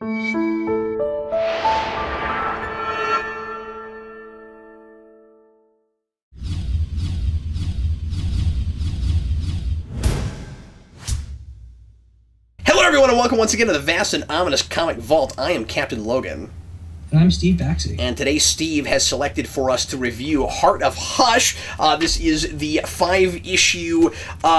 Hello everyone and welcome once again to the vast and ominous comic vault. I am Captain Logan. And I'm Steve Baxi. And today Steve has selected for us to review Heart of Hush. This is the 5-issue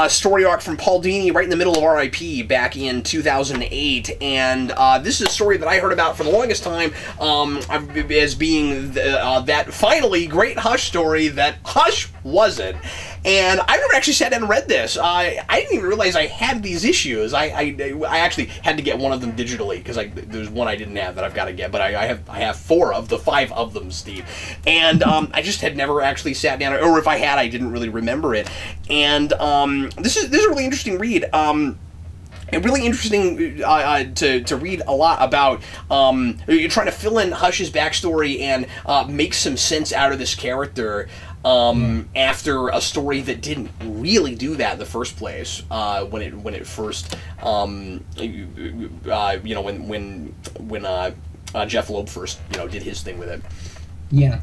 story arc from Paul Dini right in the middle of RIP back in 2008. And this is a story that I heard about for the longest time as being that finally great Hush story that Hush wasn't. And I never actually sat down and read this. I didn't even realize I had these issues. I actually had to get one of them digitally because there's one I didn't have that I've got to get. But I have 4 of the 5 of them, Steve. And I just had never actually sat down, or if I had, I didn't really remember it. And this is a really interesting read. And really interesting to read a lot about you're trying to fill in Hush's backstory and make some sense out of this character. After a story that didn't really do that in the first place, when it first, you know, when Jeff Loeb first, you know, did his thing with it. Yeah,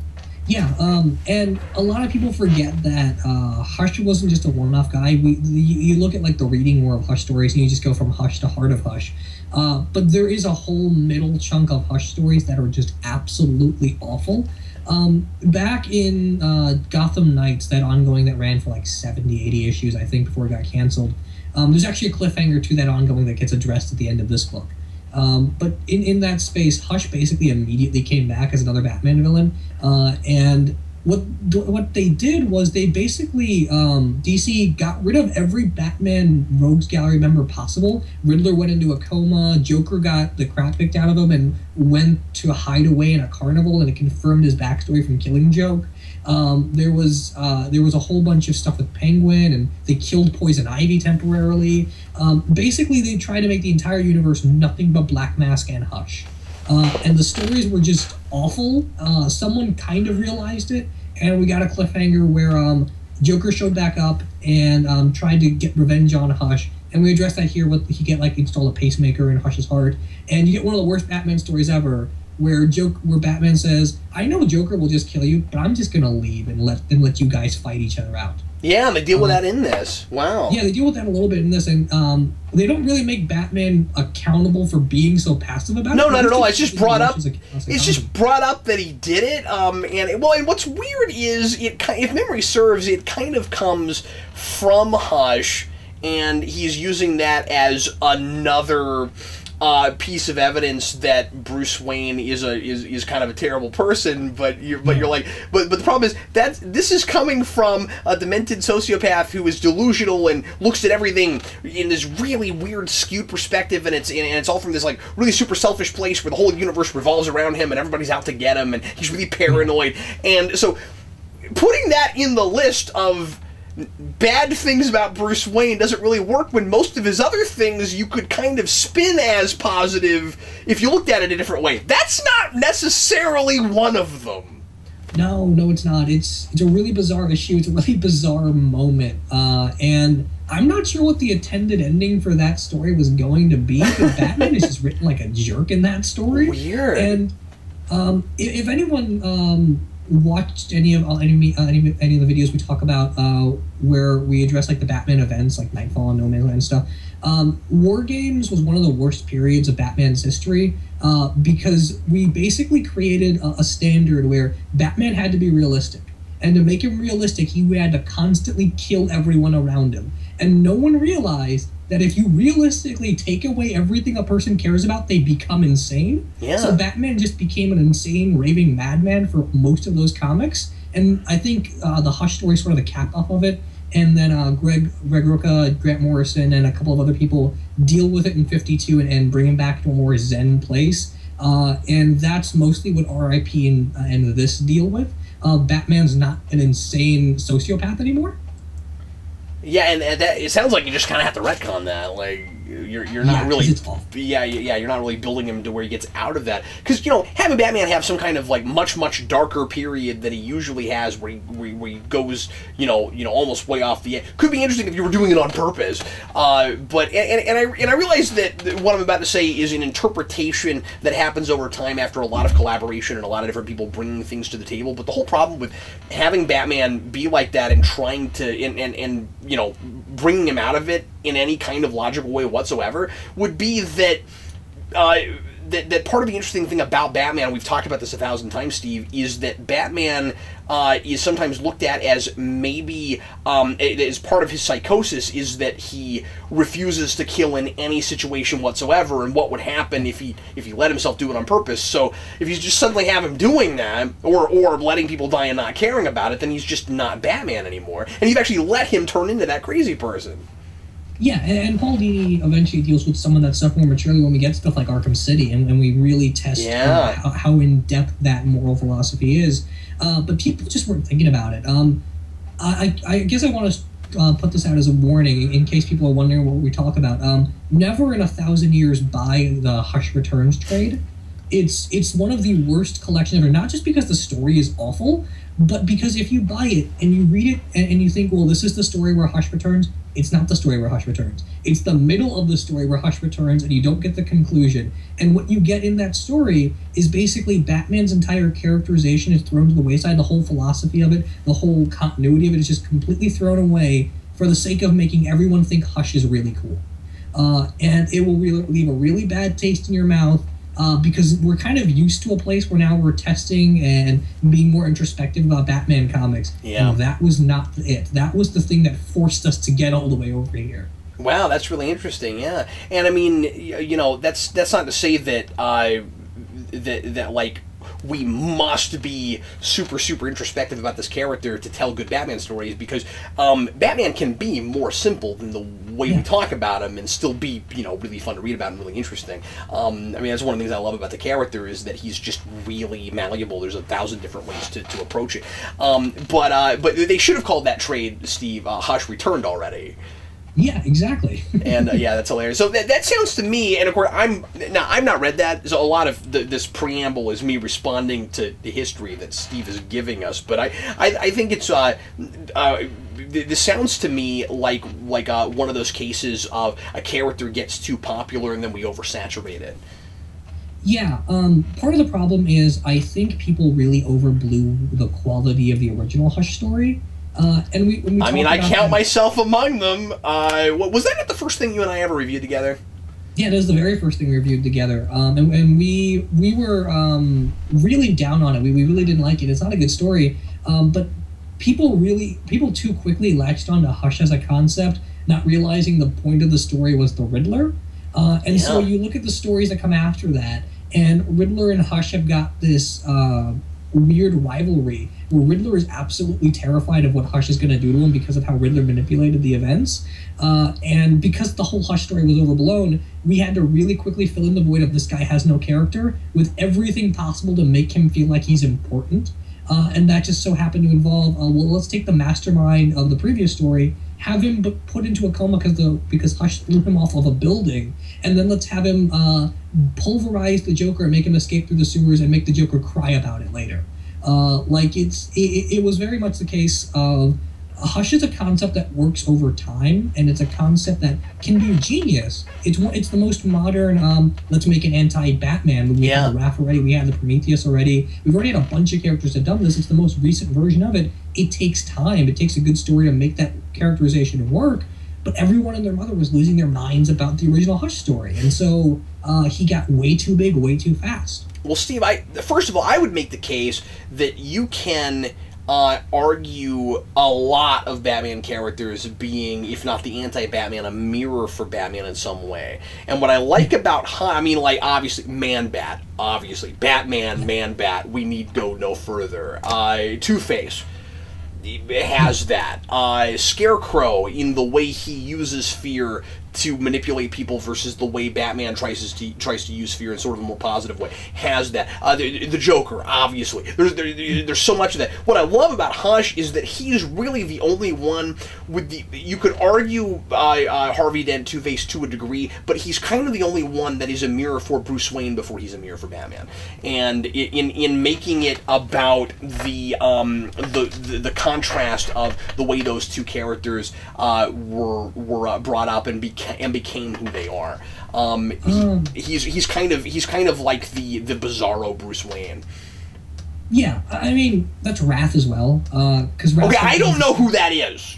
and a lot of people forget that Hush wasn't just a one-off guy. You look at like the reading war of Hush stories, and you just go from Hush to Heart of Hush. But there is a whole middle chunk of Hush stories that are just absolutely awful. Back in Gotham Knights, that ongoing that ran for like 70, 80 issues, I think, before it got canceled, there's actually a cliffhanger to that ongoing that gets addressed at the end of this book. But in that space, Hush basically immediately came back as another Batman villain, and what they did was they basically, DC got rid of every Batman Rogues Gallery member possible. Riddler went into a coma, Joker got the crap kicked out of him and went to hide away in a carnival, and it confirmed his backstory from Killing Joke. There was a whole bunch of stuff with Penguin, and they killed Poison Ivy temporarily. Basically, they tried to make the entire universe nothing but Black Mask and Hush. And the stories were just awful. Someone kind of realized it, and we got a cliffhanger where Joker showed back up and tried to get revenge on Hush. And we addressed that here. He get like install a pacemaker in Hush's heart, and you get one of the worst Batman stories ever, where Batman says, "I know Joker will just kill you, but I'm just gonna leave and let you guys fight each other out." Yeah, and they deal with that in this. Wow. Yeah, they deal with that a little bit in this, and they don't really make Batman accountable for being so passive about it. No, not at all. It's just brought up. It's just brought up that he did it. And what's weird is if memory serves, it kind of comes from Hush, and he's using that as another piece of evidence that Bruce Wayne is kind of a terrible person, but the problem is that this is coming from a demented sociopath who is delusional and looks at everything in this really weird, skewed perspective, and it's all from this like really super selfish place where the whole universe revolves around him and everybody's out to get him, and he's really paranoid. And so putting that in the list of bad things about Bruce Wayne doesn't really work when most of his other things you could kind of spin as positive if you looked at it a different way. That's not necessarily one of them. No, it's not. It's a really bizarre issue. It's a really bizarre moment. And I'm not sure what the intended ending for that story was going to be, but Batman is just written like a jerk in that story. Weird. And if anyone watched any of the videos we talk about where we address like the Batman events like Nightfall and No Man's Land and stuff, War Games was one of the worst periods of Batman's history because we basically created a standard where Batman had to be realistic, and to make him realistic he had to constantly kill everyone around him, and no one realized that if you realistically take away everything a person cares about, they become insane. Yeah. So Batman just became an insane, raving madman for most of those comics. And I think the Hush story is sort of the cap off of it. And then Greg Rucka, Grant Morrison, and a couple of other people deal with it in 52 and bring him back to a more zen place. And that's mostly what RIP and this deal with. Batman's not an insane sociopath anymore. Yeah, and that, it sounds like you just kind of have to retcon that. Like, you're not really, it's awful. yeah, you're not really building him to where he gets out of that, because having Batman have some kind of like much darker period that he usually has, where he goes almost way off the edge, could be interesting if you were doing it on purpose. But I realize that what I'm about to say is an interpretation that happens over time after a lot of collaboration and a lot of different people bringing things to the table. But the whole problem with having Batman be like that and trying to and bringing him out of it in any kind of logical way whatsoever would be that that part of the interesting thing about Batman, we've talked about this 1,000 times, Steve, is that Batman is sometimes looked at as maybe as part of his psychosis is that he refuses to kill in any situation whatsoever, and what would happen if he let himself do it on purpose. So if you just suddenly have him doing that, or letting people die and not caring about it, then he's just not Batman anymore, and you've actually let him turn into that crazy person. Yeah, and Paul Dini eventually deals with some of that stuff more maturely when we get stuff like Arkham City, and we really test how in-depth that moral philosophy is. But people just weren't thinking about it. I guess I want to put this out as a warning in case people are wondering what we talk about. Never in 1,000 years buy the Hush Returns trade. It's one of the worst collections ever, not just because the story is awful, but because if you buy it and you read it and you think, well, this is the story where Hush returns, it's not the story where Hush returns. It's the middle of the story where Hush returns, and you don't get the conclusion. And what you get in that story is basically Batman's entire characterization is thrown to the wayside. The whole philosophy of it, the whole continuity of it is just completely thrown away for the sake of making everyone think Hush is really cool. And it will leave a really bad taste in your mouth. Because we're kind of used to a place where now we're testing and being more introspective about Batman comics. Yeah. And that was not it. That was the thing that forced us to get all the way over here. Wow, that's really interesting. Yeah, and I mean, that's not to say that that like we must be super introspective about this character to tell good Batman stories, because Batman can be more simple than the way we talk about him and still be really fun to read about and really interesting. I mean, that's one of the things I love about the character, is that he's just really malleable. There's 1,000 different ways to approach it. But they should have called that trade, Steve, Hush Returned already. Yeah, exactly. And yeah, that's hilarious. So that sounds to me, and of course I've not read that, so a lot of this preamble is me responding to the history that Steve is giving us. But I think it's this sounds to me like one of those cases of a character gets too popular and then we oversaturate it. Yeah, part of the problem is I think people really overblew the quality of the original Hush story. And I count myself among them. Was that not the first thing you and I ever reviewed together? Yeah, that was the very first thing we reviewed together. And we were really down on it. We really didn't like it. It's not a good story. But people too quickly latched on to Hush as a concept, not realizing the point of the story was the Riddler. So you look at the stories that come after that, and Riddler and Hush have got this weird rivalry where Riddler is absolutely terrified of what Hush is going to do to him because of how Riddler manipulated the events. And because the whole Hush story was overblown, we had to really quickly fill in the void of this guy has no character with everything possible to make him feel like he's important. And that just so happened to involve, let's take the mastermind of the previous story, have him put into a coma because Hush threw him off of a building, and then let's have him pulverize the Joker and make him escape through the sewers and make the Joker cry about it later. It was very much the case of Hush is a concept that works over time, and it's a concept that can be genius. It's the most modern, let's make an anti-Batman. We have the Raph already, we have the Prometheus already. We've already had a bunch of characters that have done this. It's the most recent version of it. It takes time. It takes a good story to make that characterization work, but everyone and their mother was losing their minds about the original Hush story, and so he got way too big, way too fast. Well, Steve, first of all, I would make the case that you can argue a lot of Batman characters being, if not the anti-Batman, a mirror for Batman in some way. And what I like about, obviously, Man-Bat, obviously, Batman, Man-Bat, we need go no further. Two-Face has that. Scarecrow, in the way he uses fear to manipulate people versus the way Batman tries to use fear in sort of a more positive way has that. The Joker, obviously. There's so much of that. What I love about Hush is that he's really the only one with the... You could argue Harvey Dent Two-Face to a degree, but he's kind of the only one that is a mirror for Bruce Wayne before he's a mirror for Batman. And in making it about the contrast of the way those two characters were brought up and became who they are. He's kind of like the bizarro Bruce Wayne. Yeah, I mean that's Wrath as well. Okay, I don't know who that is.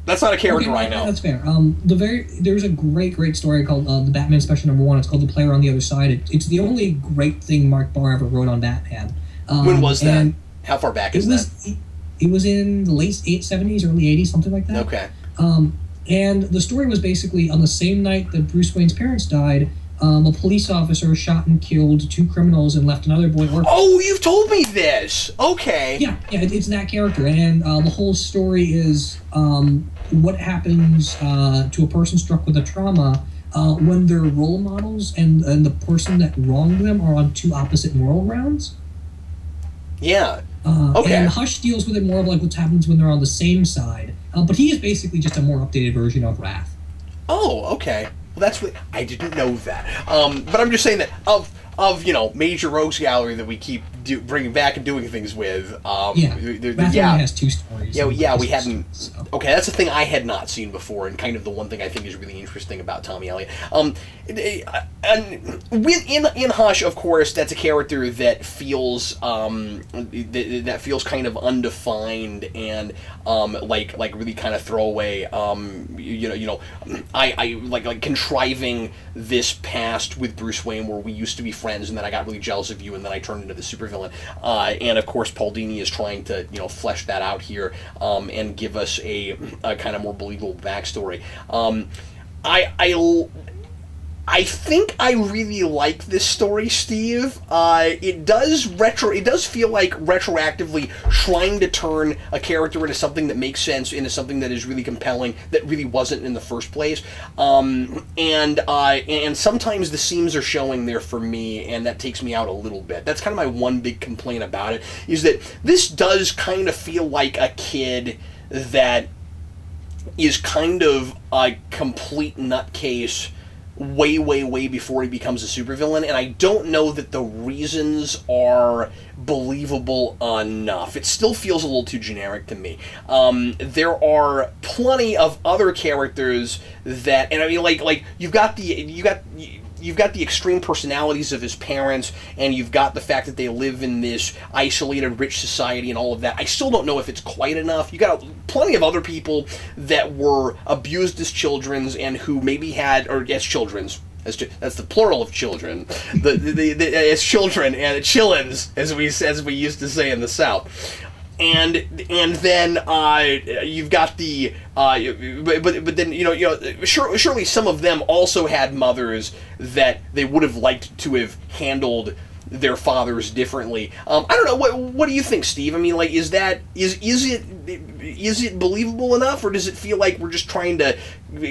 That's not a character I know. That's fair. There's a great story called the Batman Special '1. It's called The Player on the Other Side. It's the only great thing Mark Barr ever wrote on Batman. When was that? How far back is that? It was in the late 70s, early 80s, something like that. Okay. And the story was basically on the same night that Bruce Wayne's parents died, a police officer shot and killed 2 criminals and left another boy orphaned. Oh, you've told me this! Okay. Yeah, it's that character. And the whole story is what happens to a person struck with a trauma when their role models and the person that wronged them are on 2 opposite moral grounds. Yeah. Okay. And Hush deals with it more of like what happens when they're on the same side. But he is basically just a more updated version of Wrath. Oh, okay. Well, that's what I didn't know that. But I'm just saying that of major rogues gallery that we keep bringing back and doing things with. Wrath only has 2 stories. Yeah, we hadn't. So. Okay, that's a thing I had not seen before, and kind of the one thing I think is really interesting about Tommy Elliott. And in Hush, of course, that's a character that feels that feels kind of undefined and like really kind of throwaway. I like contriving this past with Bruce Wayne where we used to be friends, and then I got really jealous of you, and then I turned into the supervillain. And of course, Paul Dini is trying to flesh that out here and give us a kind of more believable backstory. I think I really like this story, Steve. It does feel like retroactively trying to turn a character into something that makes sense, into something that is really compelling, that really wasn't in the first place. And sometimes the seams are showing there for me, and that takes me out a little bit. That's kind of my one big complaint about it, is that this does kind of feel like a kid that is kind of a complete nutcase way before he becomes a supervillain, and I don't know that the reasons are believable enough. It still feels a little too generic to me. There are plenty of other characters that, and I mean, like you've got the extreme personalities of his parents, and you've got the fact that they live in this isolated, rich society and all of that. I still don't know if it's quite enough. You got plenty of other people that were abused as children and who maybe had, or as children's, that's the plural of children, as children and chillins, as we used to say in the South. And then you've got the but then surely some of them also had mothers that they would have liked to have handled their fathers differently. I don't know, what do you think, Steve? I mean, like, is it believable enough, or does it feel like we're just trying to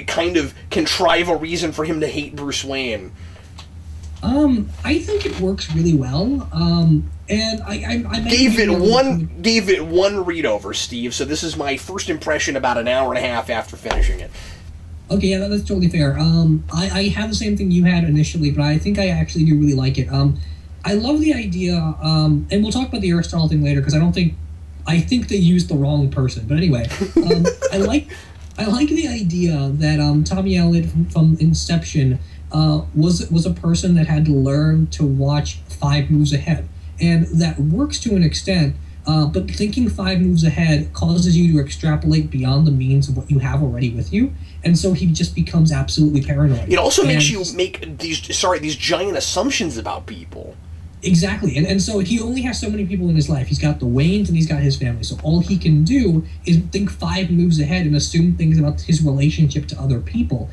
kind of contrive a reason for him to hate Bruce Wayne? I think it works really well. And I gave it one read over, Steve. So this is my first impression about an hour and a half after finishing it. Okay, yeah, that's totally fair. I have the same thing you had initially, but I think I actually do really like it. I love the idea, and we'll talk about the Aristotle thing later, because I think they used the wrong person. But anyway, I like the idea that Tommy Elliott from Inception was a person that had to learn to watch 5 moves ahead. And that works to an extent, but thinking 5 moves ahead causes you to extrapolate beyond the means of what you have already with you, and so he just becomes absolutely paranoid. It also makes you make these giant assumptions about people. Exactly, and so he only has so many people in his life. He's got the Waynes and he's got his family, so all he can do is think 5 moves ahead and assume things about his relationship to other people.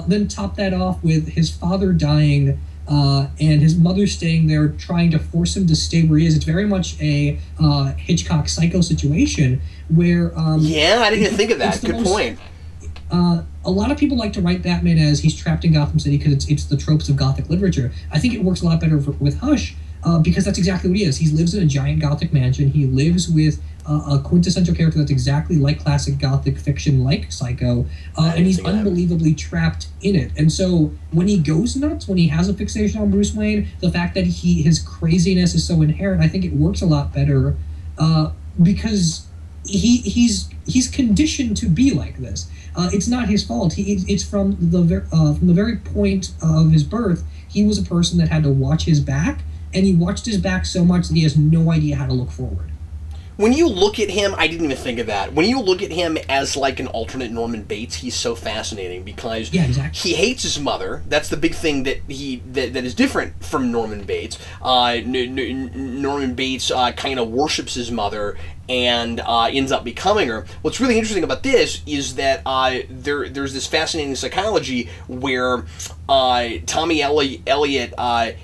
Then top that off with his father dying, and his mother staying there, trying to force him to stay where he is. It's very much a Hitchcock Psycho situation where... yeah, I didn't even think of that. Good point. a lot of people like to write Batman as he's trapped in Gotham City because it's the tropes of Gothic literature. I think it works a lot better with Hush because that's exactly what he is. He lives in a giant Gothic mansion. He lives with a quintessential character that's exactly like classic Gothic fiction, like Psycho, and he's unbelievably trapped in it. And so when he goes nuts, when he has a fixation on Bruce Wayne, the fact that his craziness is so inherent, I think it works a lot better because he's conditioned to be like this. It's not his fault. It's from the very point of his birth. He was a person that had to watch his back, and he watched his back so much that he has no idea how to look forward. When you look at him, I didn't even think of that. When you look at him as like an alternate Norman Bates, he's so fascinating because he hates his mother. That's the big thing that is different from Norman Bates. Norman Bates kind of worships his mother and ends up becoming her. What's really interesting about this is that there's this fascinating psychology where Tommy Elliot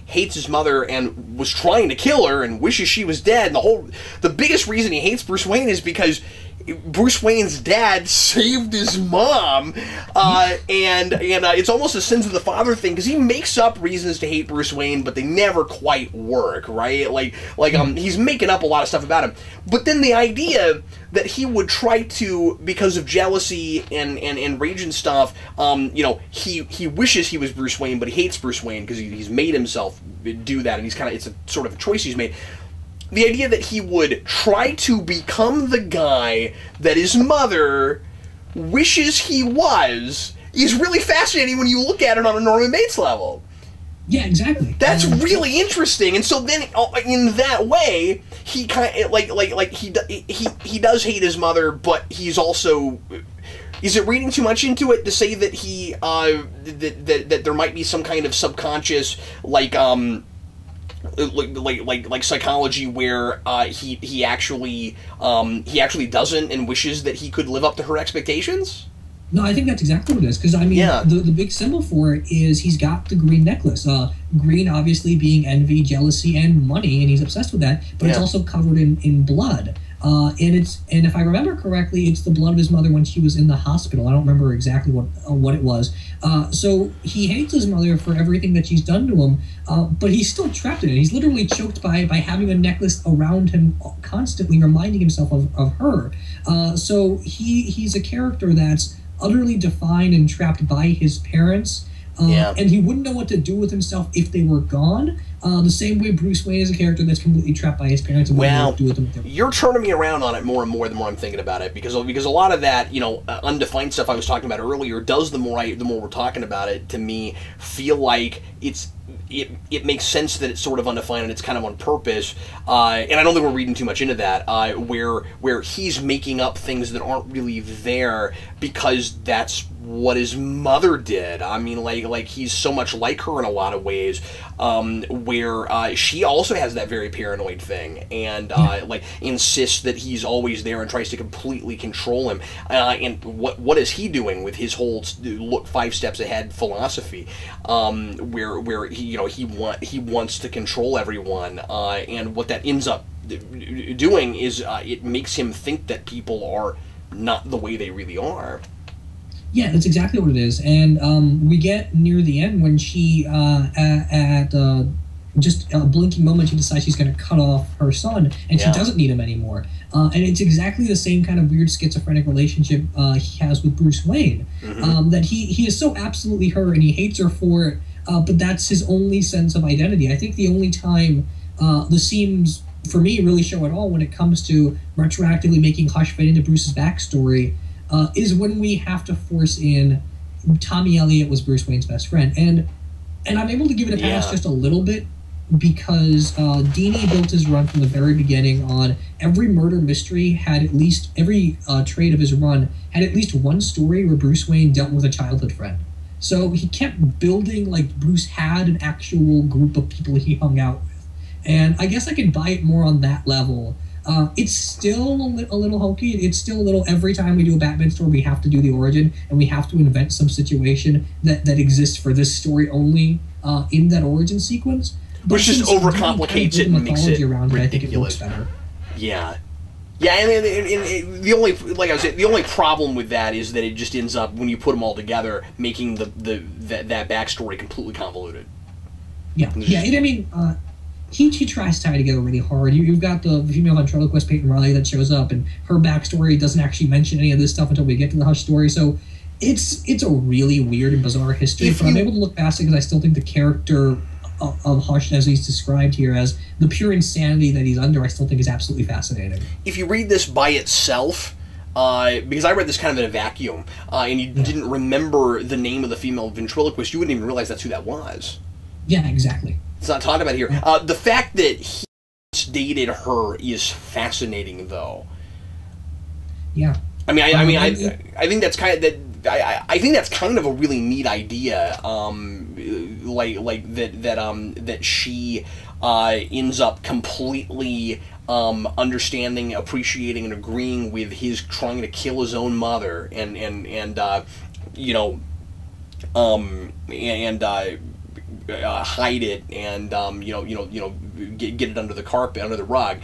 hates his mother and was trying to kill her and wishes she was dead. And the biggest reason he hates Bruce Wayne is because Bruce Wayne's dad saved his mom, and it's almost a sins of the father thing because he makes up reasons to hate Bruce Wayne, but they never quite work, right? He's making up a lot of stuff about him. But then the idea that he would try to, because of jealousy and rage and stuff, he wishes he was Bruce Wayne, but he hates Bruce Wayne because he's made himself do that, and it's a sort of a choice he's made. The idea that he would try to become the guy that his mother wishes he was is really fascinating when you look at it on a Norman Bates level. Yeah, exactly. That's really interesting. And so then, in that way, he kind of he does hate his mother, but he's also. Is it reading too much into it to say that he that there might be some kind of subconscious like psychology where he actually doesn't and wishes that he could live up to her expectations? No, I think that's exactly what it is. Because, I mean, the big symbol for it is he's got the green necklace. Green, obviously, being envy, jealousy, and money, and he's obsessed with that. But it's also covered in blood. And if I remember correctly, it's the blood of his mother when she was in the hospital. I don't remember exactly what it was. So he hates his mother for everything that she's done to him, but he's still trapped in it. He's literally choked by having a necklace around him, constantly reminding himself of her. So he's a character that's utterly defined and trapped by his parents. And he wouldn't know what to do with himself if they were gone. The same way Bruce Wayne is a character that's completely trapped by his parents and wouldn't know what to do with them. You're turning me around on it more and more the more I'm thinking about it, because a lot of that, undefined stuff I was talking about earlier does, the more we're talking about it, to me, feel like it makes sense that it's sort of undefined and it's kind of on purpose, and I don't think we're reading too much into that, where he's making up things that aren't really there because that's what his mother did. I mean, like he's so much like her in a lot of ways, where she also has that very paranoid thing and insists that he's always there and tries to completely control him. And what is he doing with his whole look 5 steps ahead philosophy, where he wants to control everyone, and what that ends up doing is it makes him think that people are not the way they really are. Yeah, that's exactly what it is. And we get near the end when she, at just a blinking moment, she decides she's going to cut off her son, and she doesn't need him anymore. And it's exactly the same kind of weird schizophrenic relationship he has with Bruce Wayne, that he is so absolutely her, and he hates her for it, but that's his only sense of identity. I think the only time the seams, for me, really show at all when it comes to retroactively making Hush fit into Bruce's backstory is when we have to force in Tommy Elliot was Bruce Wayne's best friend. And I'm able to give it a pass just a little bit because Dini built his run from the very beginning on every murder mystery had at least, every trade of his run had at least one story where Bruce Wayne dealt with a childhood friend. So he kept building like Bruce had an actual group of people he hung out with. And I guess I could buy it more on that level. It's still a little hokey. It's still a little, every time we do a Batman story, we have to do the origin, and we have to invent some situation that exists for this story only in that origin sequence. Which just overcomplicates it and makes it around ridiculous. I think it works better. Yeah. Yeah, and the only, like I was saying, the only problem with that is that it just ends up, when you put them all together, making that backstory completely convoluted. Yeah, yeah. And I mean, he tries to tie it together really hard. You've got the female ventriloquist Peyton Riley that shows up, and her backstory doesn't actually mention any of this stuff until we get to the Hush story. So it's a really weird and bizarre history. But I'm able to look past it because I still think the character of Hush, as he's described here, as the pure insanity that he's under, I still think is absolutely fascinating. If you read this by itself, because I read this kind of in a vacuum, and you didn't remember the name of the female ventriloquist, you wouldn't even realize that's who that was. Yeah, exactly. It's not talked about here. The fact that he dated her is fascinating, though. Yeah. I mean, I think that's kind of that. I think that's kind of a really neat idea. That she ends up completely understanding, appreciating, and agreeing with his trying to kill his own mother, hide it, and get it under the carpet, under the rug,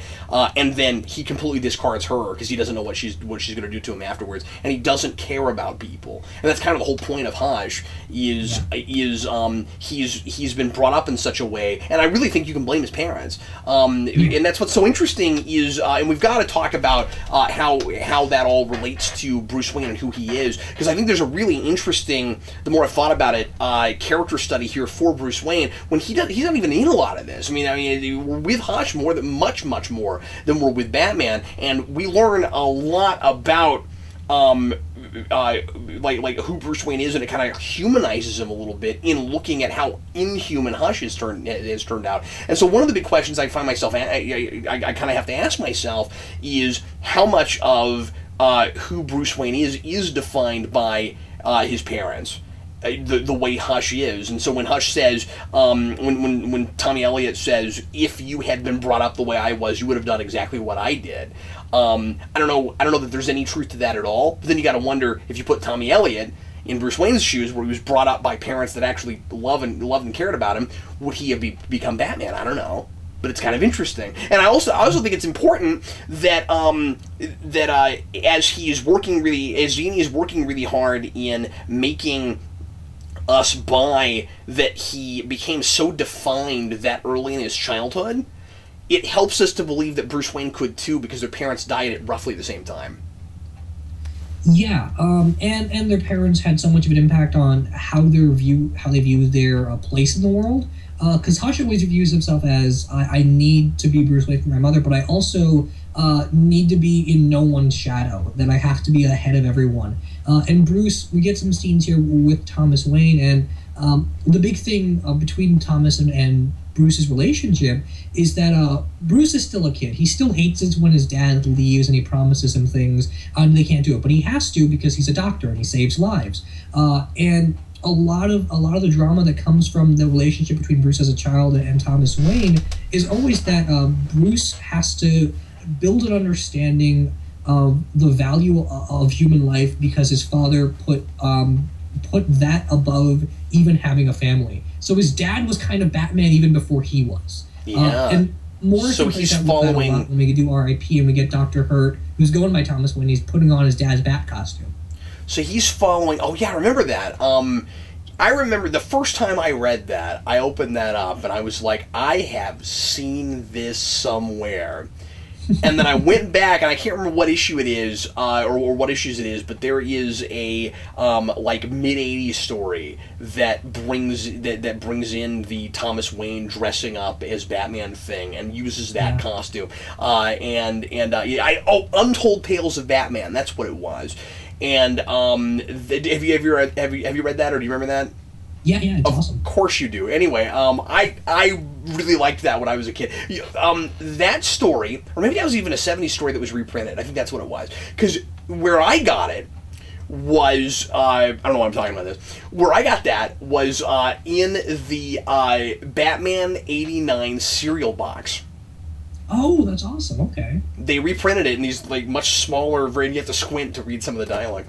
and then he completely discards her because he doesn't know what she's going to do to him afterwards, and he doesn't care about people, and that's kind of the whole point of Hush. He's been brought up in such a way, and I really think you can blame his parents, and that's what's so interesting is, and we've got to talk about how that all relates to Bruce Wayne and who he is, because I think there's a really interesting, the more I thought about it, character study here for Bruce Wayne when he's not even in a lot of this. I mean, we're with Hush much more than we're with Batman, and we learn a lot about like who Bruce Wayne is, and it kind of humanizes him a little bit in looking at how inhuman Hush has turned out. And so one of the big questions I find myself, I kind of have to ask myself, is how much of who Bruce Wayne is defined by his parents. The way Hush is. And so when Hush says, when Tommy Elliott says, if you had been brought up the way I was, you would have done exactly what I did. I don't know that there's any truth to that at all. But then you got to wonder, if you put Tommy Elliott in Bruce Wayne's shoes, where he was brought up by parents that actually loved and cared about him, would he have become Batman? I don't know. But it's kind of interesting, and I also think it's important that as Dini is working really hard in making us buy that he became so defined that early in his childhood, it helps us to believe that Bruce Wayne could too, because their parents died at roughly the same time. Yeah, and their parents had so much of an impact on how they view their place in the world. Because Hush always views himself as, I need to be Bruce Wayne for my mother, but I also need to be in no one's shadow, that I have to be ahead of everyone. And Bruce, we get some scenes here with Thomas Wayne, and the big thing between Thomas and Bruce's relationship is that Bruce is still a kid. He still hates it when his dad leaves and he promises him things, and they can't do it. But he has to, because he's a doctor and he saves lives. And a lot of the drama that comes from the relationship between Bruce as a child and Thomas Wayne is always that Bruce has to build an understanding of the value of human life, because his father put that above even having a family. So his dad was kind of Batman even before he was. Yeah. And Morrison so he's following. When we do R.I.P. and we get Dr. Hurt, who's going by Thomas Wayne, he's putting on his dad's Bat costume. So he's following. Oh yeah, I remember that. I remember the first time I read that, I opened that up and I was like, I have seen this somewhere. And then I went back, and I can't remember what issue it is, or what issues it is, but there is a like mid-'80s story that brings in the Thomas Wayne dressing up as Batman thing and uses that costume. Untold Tales of Batman. That's what it was. And have you read that, or do you remember that? Yeah, it's awesome. Of course you do. Anyway, I really liked that when I was a kid. That story, or maybe that was even a 70s story that was reprinted. I think that's what it was. Because where I got it was, I don't know why I'm talking about this. Where I got that was in the Batman '89 cereal box. Oh, that's awesome. Okay. They reprinted it in these like much smaller version. You have to squint to read some of the dialogue.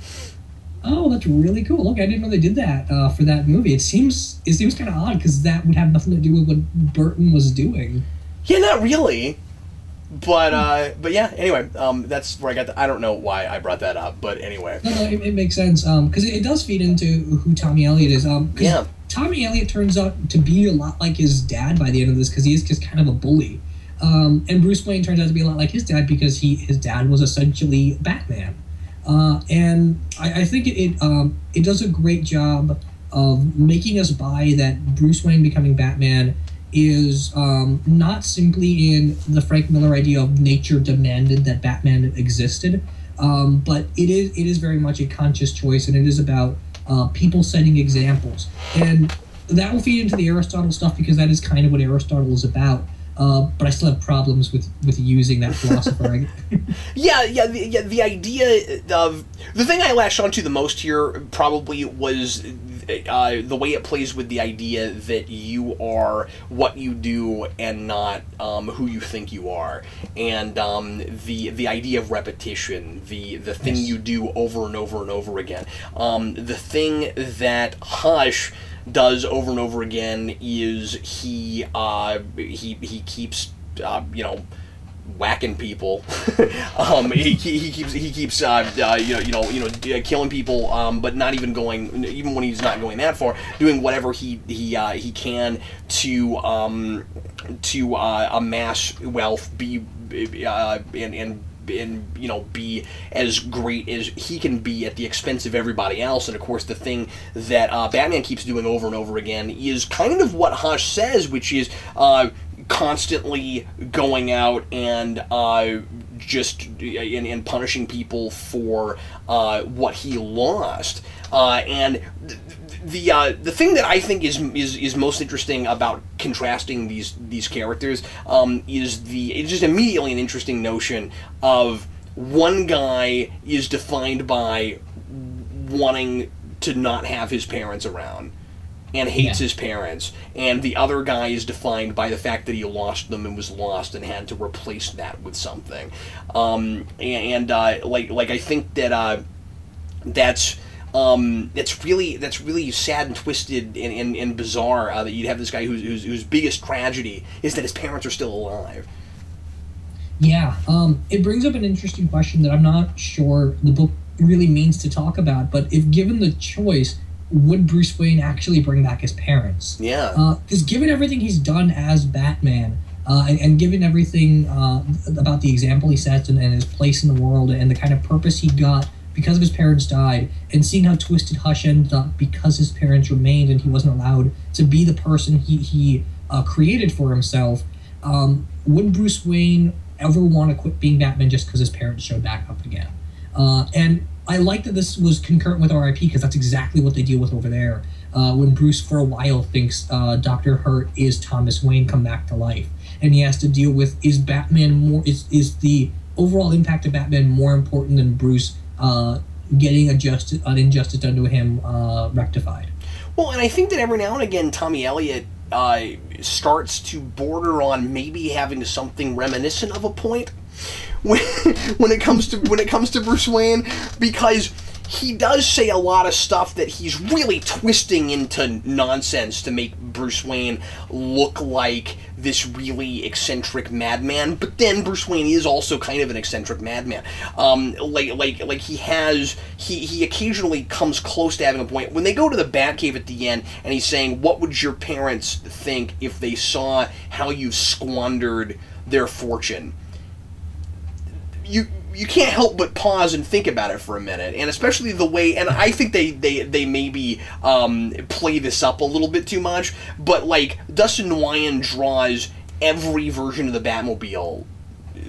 Oh, that's really cool. Look, I didn't know they did that for that movie. It seems kind of odd, because that would have nothing to do with what Burton was doing. Yeah, not really. But yeah. Anyway, that's where I got. I don't know why I brought that up, but anyway. No, it makes sense. Because it does feed into who Tommy Elliot is. Yeah. Tommy Elliot turns out to be a lot like his dad by the end of this, because he is just kind of a bully. And Bruce Wayne turns out to be a lot like his dad, because his dad was essentially Batman. And I think it does a great job of making us buy that Bruce Wayne becoming Batman is not simply in the Frank Miller idea of nature demanded that Batman existed, but it is very much a conscious choice, and it is about people setting examples. And that will feed into the Aristotle stuff, because that is kind of what Aristotle is about. But I still have problems with using that philosopher. The idea of the thing I latched onto the most here probably was the way it plays with the idea that you are what you do and not who you think you are, and the idea of repetition, the thing you do over and over and over again, the thing that Hush does over and over again is he keeps whacking people. He keeps killing people, but not even going, even when he's not going that far, doing whatever he can to amass wealth, be be as great as he can be at the expense of everybody else. And of course, the thing that Batman keeps doing over and over again is kind of what Hush says, which is constantly going out and just and punishing people for what he lost. And the thing that I think is most interesting about contrasting these characters is it's just immediately an interesting notion of one guy is defined by wanting to not have his parents around and hates his parents, and the other guy is defined by the fact that he lost them and was lost and had to replace that with something. I think that that's really sad and twisted and bizarre that you'd have this guy whose biggest tragedy is that his parents are still alive. Yeah, it brings up an interesting question that I'm not sure the book really means to talk about, but if given the choice, would Bruce Wayne actually bring back his parents? Yeah. Because given everything he's done as Batman, and given everything about the example he sets and his place in the world and the kind of purpose he got because of his parents died, and seeing how twisted Hush ended up because his parents remained and he wasn't allowed to be the person he created for himself, would Bruce Wayne ever want to quit being Batman just because his parents showed back up again? And I like that this was concurrent with R.I.P. because that's exactly what they deal with over there. When Bruce, for a while, thinks Dr. Hurt is Thomas Wayne come back to life, and he has to deal with, is Batman more? Is the overall impact of Batman more important than Bruce getting an injustice done to him rectified? Well, and I think that every now and again, Tommy Elliot starts to border on maybe having something reminiscent of a point when it comes to Bruce Wayne, because he does say a lot of stuff that he's really twisting into nonsense to make Bruce Wayne look like this really eccentric madman. But then Bruce Wayne is also kind of an eccentric madman. He occasionally comes close to having a point. When they go to the Batcave at the end, and he's saying, "What would your parents think if they saw how you've squandered their fortune?" You can't help but pause and think about it for a minute, and especially the way, and I think they maybe play this up a little bit too much, but like Dustin Nguyen draws every version of the Batmobile,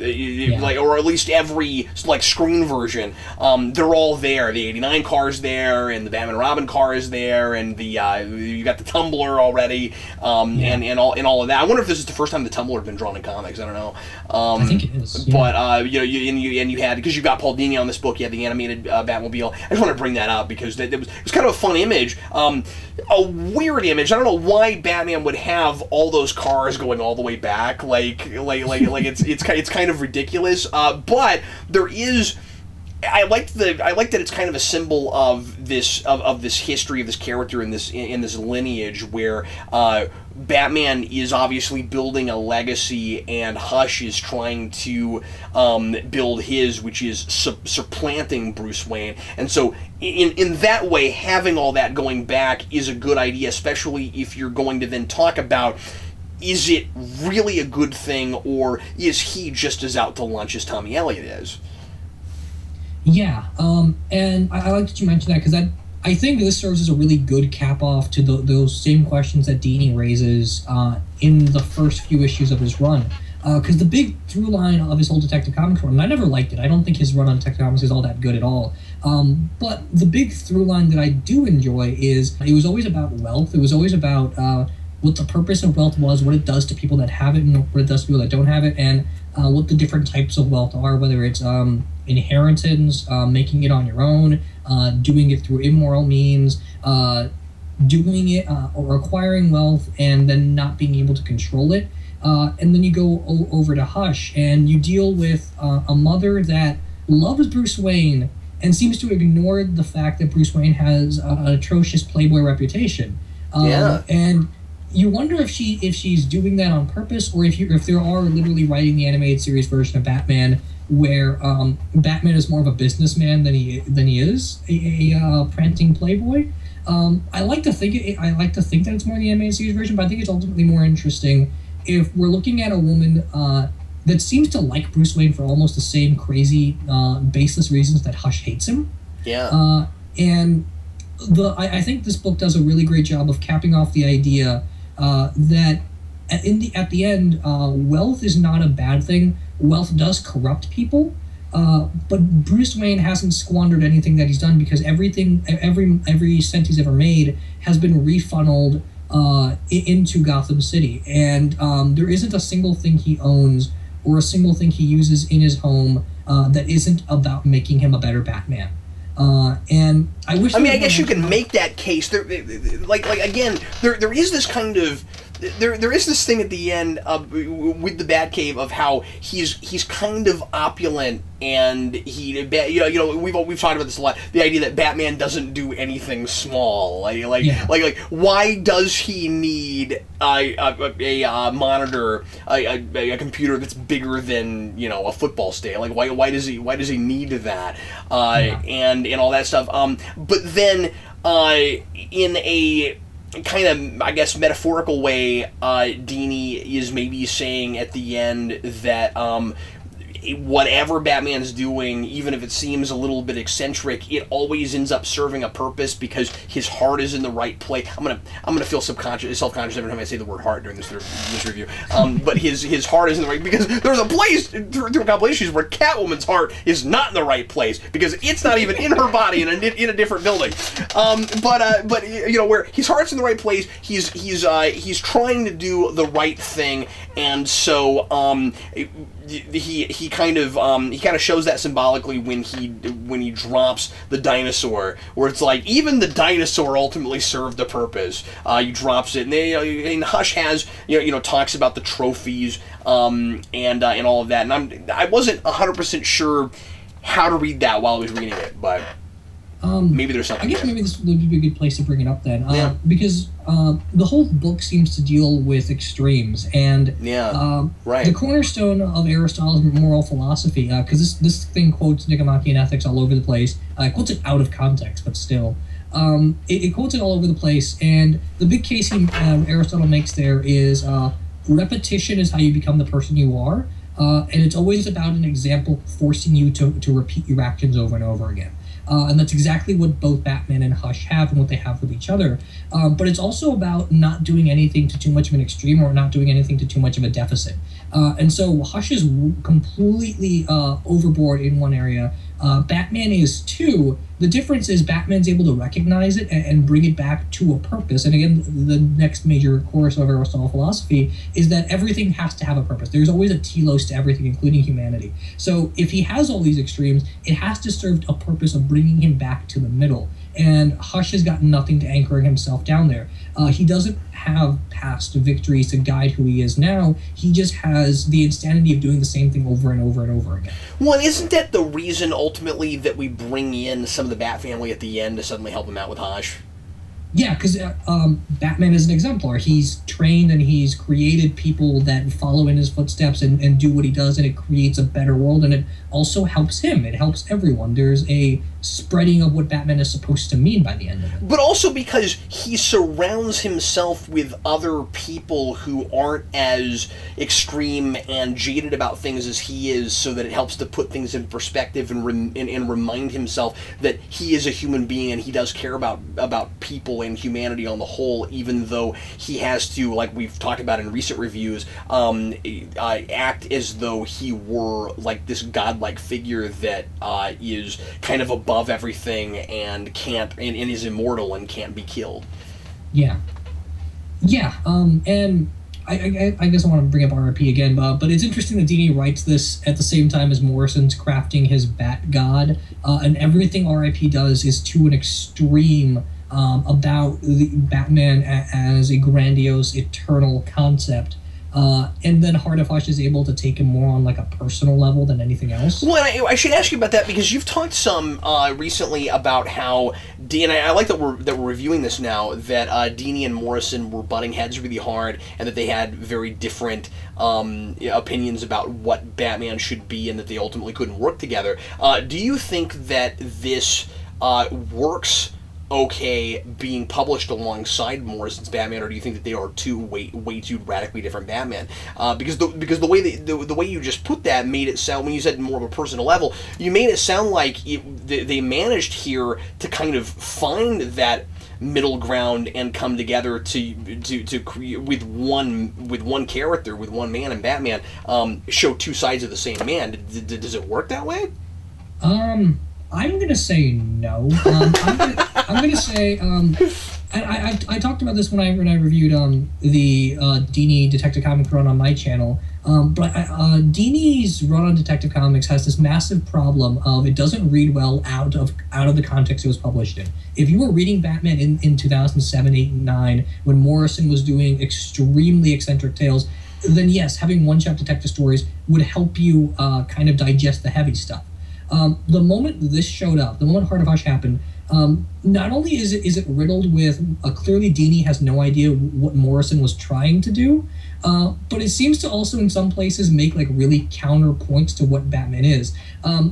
or at least every screen version. They're all there. The '89 car's there, and the Batman and Robin car is there, and you got the Tumbler already, and all of that. I wonder if this is the first time the Tumbler has been drawn in comics. I don't know. I think it is. Yeah. But you had, because you got Paul Dini on this book, you had the animated Batmobile. I just want to bring that up because it was kind of a fun image, a weird image. I don't know why Batman would have all those cars going all the way back, it's kind of ridiculous. But there is. I like that it's kind of a symbol of this history of this character in this lineage where Batman is obviously building a legacy, and Hush is trying to build his, which is supplanting Bruce Wayne. And so in that way, having all that going back is a good idea, especially if you're going to then talk about, is it really a good thing, or is he just as out to lunch as Tommy Elliott is? Yeah, and I like that you mentioned that, because I think this serves as a really good cap-off to those same questions that Dini raises in the first few issues of his run. Because the big through line of his whole Detective Comics run, and I never liked it. I don't think his run on Detective Comics is all that good at all. But the big through line that I do enjoy is it was always about wealth. It was always about what the purpose of wealth was, what it does to people that have it, and what it does to people that don't have it, and what the different types of wealth are, whether it's inheritance, making it on your own, doing it through immoral means, doing it or acquiring wealth and then not being able to control it. And then you go over to Hush, and you deal with a mother that loves Bruce Wayne and seems to ignore the fact that Bruce Wayne has an atrocious playboy reputation. And you wonder if she's doing that on purpose, or if there are literally writing the animated series version of Batman where Batman is more of a businessman than he is a prancing playboy. I like to think that it's more in the animated series version, but I think it's ultimately more interesting if we're looking at a woman that seems to like Bruce Wayne for almost the same crazy, baseless reasons that Hush hates him. Yeah. And I think this book does a really great job of capping off the idea that at the end, wealth is not a bad thing. Wealth does corrupt people, but Bruce Wayne hasn't squandered anything that he's done, because every cent he's ever made has been refunneled into Gotham City, and there isn't a single thing he owns or a single thing he uses in his home that isn't about making him a better Batman. And I wish. I guess you can make that case. There is this kind of. There is this thing at the end with the Batcave of how he's kind of opulent, and we've talked about this a lot. The idea that Batman doesn't do anything small, like why does he need a monitor, a computer that's bigger than a football stadium? Like why does he need that, and all that stuff? But then in a kind of, I guess, metaphorical way, Dini is maybe saying at the end that whatever Batman's doing, even if it seems a little bit eccentric, it always ends up serving a purpose because his heart is in the right place. I'm gonna feel self-conscious every time I say the word heart during this review. But his heart is in the right, because there's a place through a couple issues where Catwoman's heart is not in the right place because it's not even in her body in a different building. But where his heart's in the right place, he's trying to do the right thing, and so he kind of shows that symbolically when he drops the dinosaur, where it's like even the dinosaur ultimately served a purpose. He drops it, and Hush has talks about the trophies and all of that, and I wasn't 100% sure how to read that while I was reading it, but maybe there's something. I guess maybe this would be a good place to bring it up then, because the whole book seems to deal with extremes, and the cornerstone of Aristotle's moral philosophy, because this thing quotes Nicomachean Ethics all over the place. It quotes it out of context, but still, it quotes it all over the place. And the big case Aristotle makes there is repetition is how you become the person you are, and it's always about an example forcing you to repeat your actions over and over again. And that's exactly what both Batman and Hush have and what they have with each other. But it's also about not doing anything to too much of an extreme or not doing anything to too much of a deficit. And so Hush is completely overboard in one area. Batman is too. The difference is Batman's able to recognize it and bring it back to a purpose. And again, the next major chorus of Aristotle philosophy is that everything has to have a purpose. There's always a telos to everything, including humanity. So if he has all these extremes, it has to serve a purpose of bringing him back to the middle. And Hush has got nothing to anchor himself down there. He doesn't have past victories to guide who he is now. He just has the insanity of doing the same thing over and over and over again. Well, isn't that the reason ultimately that we bring in some of the Bat family at the end to suddenly help him out with Hush? Yeah, because Batman is an exemplar. He's trained and he's created people that follow in his footsteps and do what he does, and it creates a better world, and it also helps him. It helps everyone. There's a spreading of what Batman is supposed to mean by the end of it. But also because he surrounds himself with other people who aren't as extreme and jaded about things as he is, so that it helps to put things in perspective and remind himself that he is a human being and he does care about people and humanity on the whole, even though he has to, like we've talked about in recent reviews, act as though he were like this godlike figure that is kind of above everything and can't and is immortal and can't be killed. Yeah. And I guess I want to bring up RIP again, but it's interesting that Dini writes this at the same time as Morrison's crafting his Bat God, and everything RIP does is to an extreme about the Batman as a grandiose, eternal concept. And then Heart of Hush is able to take him more on like a personal level than anything else. Well, and I should ask you about that because you've talked some recently about how and I like that we're reviewing this now, that Dini and Morrison were butting heads really hard, and that they had very different opinions about what Batman should be, and that they ultimately couldn't work together. Do you think that this works okay being published alongside Morrison's Batman, or do you think that they are way too radically different Batman? Because the way you just put that made it sound, when you said more of a personal level, you made it sound like they managed here to kind of find that middle ground and come together to create with one character, with one man in Batman, show two sides of the same man. Does it work that way? I'm going to say no. I'm going to say, I talked about this when I reviewed the Dini Detective Comics run on my channel, but Dini's run on Detective Comics has this massive problem of it doesn't read well out of the context it was published in. If you were reading Batman in 2007, 8, and 9, when Morrison was doing extremely eccentric tales, then yes, having one-shot detective stories would help you kind of digest the heavy stuff. The moment this showed up, the moment Heart of Hush happened, not only is it riddled with clearly Dini has no idea what Morrison was trying to do, but it seems to also in some places make like really counterpoints to what Batman is.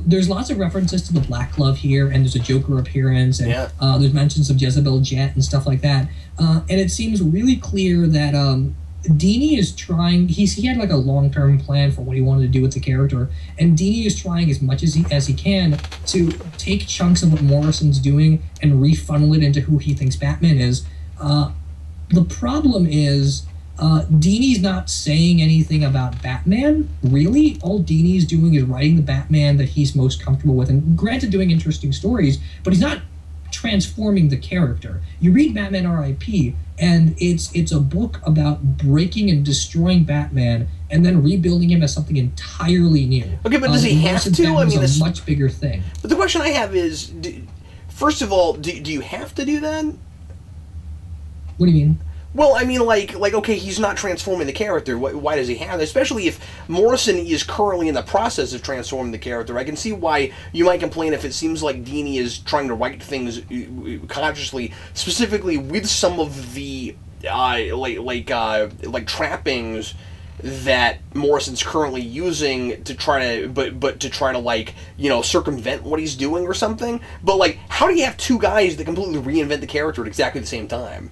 There's lots of references to the Black Glove here, and there's a Joker appearance, and there's mentions of Jezebel Jet and stuff like that. And it seems really clear that Dini is trying. He had like a long-term plan for what he wanted to do with the character, and Dini is trying as much as he can to take chunks of what Morrison's doing and refunnel it into who he thinks Batman is. The problem is Dini's not saying anything about Batman, really. All Dini's doing is writing the Batman that he's most comfortable with, and granted doing interesting stories, but he's not transforming the character. You read Batman R.I.P., and it's a book about breaking and destroying Batman and then rebuilding him as something entirely new. Okay, but does he have to? I mean, it's a much bigger thing. But the question I have is, first of all, do you have to do that? What do you mean? Well, I mean, like, okay, he's not transforming the character. Why does he have that? Especially if Morrison is currently in the process of transforming the character. I can see why you might complain if it seems like Dini is trying to write things consciously, specifically with some of the like trappings that Morrison's currently using to try to, but to try to, like, you know, circumvent what he's doing or something. But like, how do you have two guys that completely reinvent the character at exactly the same time?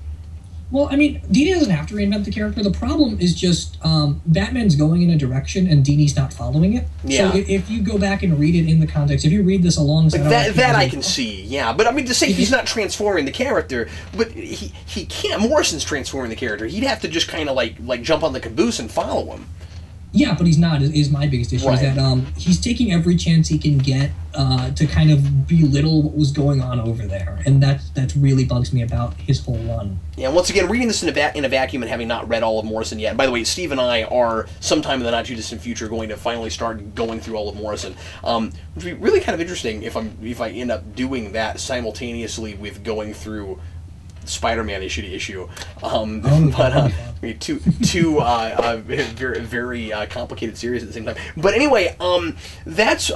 Well, I mean, Dini doesn't have to reinvent the character. The problem is just Batman's going in a direction and Dini's not following it. Yeah. So if you go back and read it in the context, if you read this alongside... Like that I can see, yeah. But I mean, to say he's not transforming the character, but he can't. Morrison's transforming the character. He'd have to just kind of like jump on the caboose and follow him. Yeah, but he's not, is my biggest issue, right. Is that he's taking every chance he can get to kind of belittle what was going on over there, and that really bugs me about his whole run. Yeah, once again, reading this in a vacuum and having not read all of Morrison yet. And by the way, Steve and I are sometime in the not-too-distant future going to finally start going through all of Morrison, which would be really kind of interesting if I end up doing that simultaneously with going through Spider-Man issue to issue, but two very complicated series at the same time. But anyway, that's